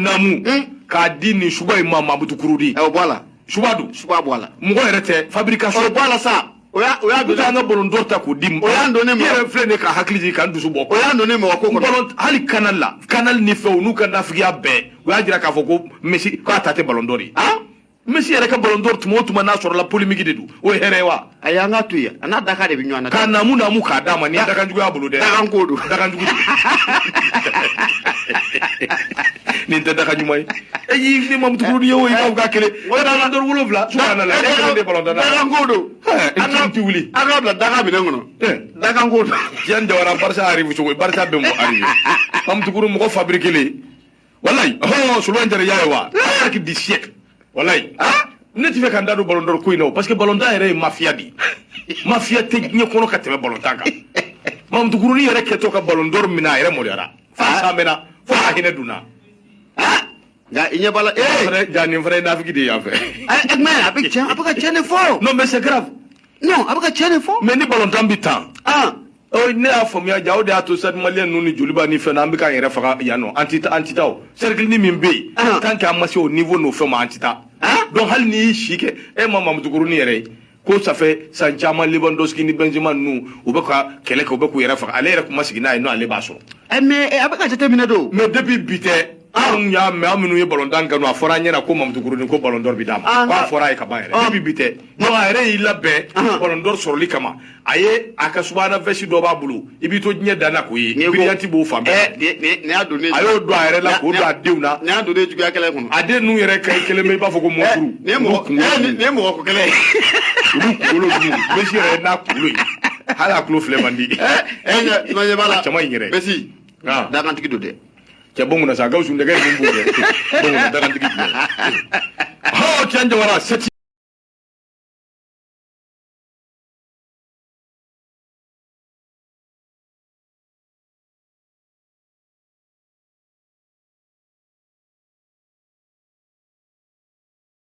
k'a di nin suba in ma Mamutu Kurudi
o bɔ a la
suba don
suba bɔ a la
mɔgɔ yɛrɛ tɛ fabrication
o bɔ a la sa o y'a don
an ka Ballon d'Or ta k'o di
o y'an donnen ma
yɛrɛ filɛ nin ka hakili jigin k'an dusu bɔ
o y'an donnen ma ko kɔnɔ
hali Canal ni fɛnw n'u ka nafigiya bɛɛ u y'a jira k'a fɔ ko Messi k'a ta tɛ Ballon d'Or ye Messi yɛrɛ ka Ballon d'Or tuma o tuma n'a sɔrɔla polémique de don o ye hɛrɛ ye wa
ayi an ka to yen a n'a Daka de bɛ ɲɔgɔn na
k'a namu k'a d'a ma nin ye dakanjugu y'a bolo dɛ
dakanko don
dakanjugu nin tɛ daka ɲuman ye ni Mamutu Kurudi ye o i b'a fɔ k'a kelen Ballon d'Or 7 subhanallah e kelen de Ballon d'Or
dakanko don
n tɛ wuli
an ka bila Daka minɛn kɔnɔ dakanko don
Diane Jawara Barça arrive cogo Barça bɛ mɔ arrive Mamutu Kurudi mɔgɔ fabriqué wallahi Souleymane Diarra y'a ye wa attaque du siècle wallahi ne tɛ fɛ ka n da don Ballon d'Or ko in na parce que Ballon d'Or yɛrɛ ye mafia de ye mafia tɛ diɲɛ kɔnɔ ka tɛmɛ Ballon d'Or kan Mamutu Kurudi yɛrɛ kɛtɔ ka Ballon d'Or minɛ a yɛrɛ mɔliyara fo a san mɛnna fo a hinɛ dunna
nka i ɲɛ b'a la
nin fana ye nafigi de ye yan fɛ
mais a bɛ ka tiɲɛ de fɔ
non mais c'est grave
non a bɛ ka tiɲɛ de fɔ
mais ni Ballon d'Or bɛ tan ne y'a faamuya ja o de y'a to stade malien ninnu ni joliba ni fɛn na an bɛ k'an yɛrɛ faga yan nɔ an tɛ taa o cercle ni min bɛ yen tant que an ma se o niveau n'o fɛn ma an tɛ taa donc hali n'i y'i si kɛ e ma Mamutu Kuruni yɛrɛ ye ko ça fait san caman Lewandowski ni Benzema ninnu u bɛ ka kɛlɛ kɛ u bɛ k'u yɛrɛ faga ale yɛrɛ tun ma sigi n'a ye n'ale b'a sɔrɔ
mais a bɛ ka jateminɛ don
mais depuis bi tɛ anw y'a mɛn an minnu ye Ballon d'Or kanu a fɔra an ɲɛna ko Mamutu Kuruni ko Ballon d'Or bɛ d'a ma k'a fɔra a ye ka ban yɛrɛ depuis bi tɛ donc a yɛrɛ y'i labɛn Ballon d'Or sɔrɔli kama a ye a ka subahana veste dɔ b'a bolo i b'i to diɲɛ dan na k'o ye brillanti b'o fan bɛɛ a y'o don a yɛrɛ la k'o don a denw na
nin y'a donnen juguya kɛlɛ kɔnɔ a
den ninnu yɛrɛ ka ɲi kelen bɛ i b'a fɔ ko mɔkuru
nin ye mɔgɔ ko kɛlɛ ye
olu kunkolo ninnu Messi yɛrɛ n'a kunkolo ye hali a kulo filɛ man di
ɲɛ b'a la
caman in yɛrɛ
Messi dakantigi don dɛ
cɛ bon kunna sa Gawusu nɛgɛ min b'o kɛ bon kunna dakantigi jumɛn Diane Jawara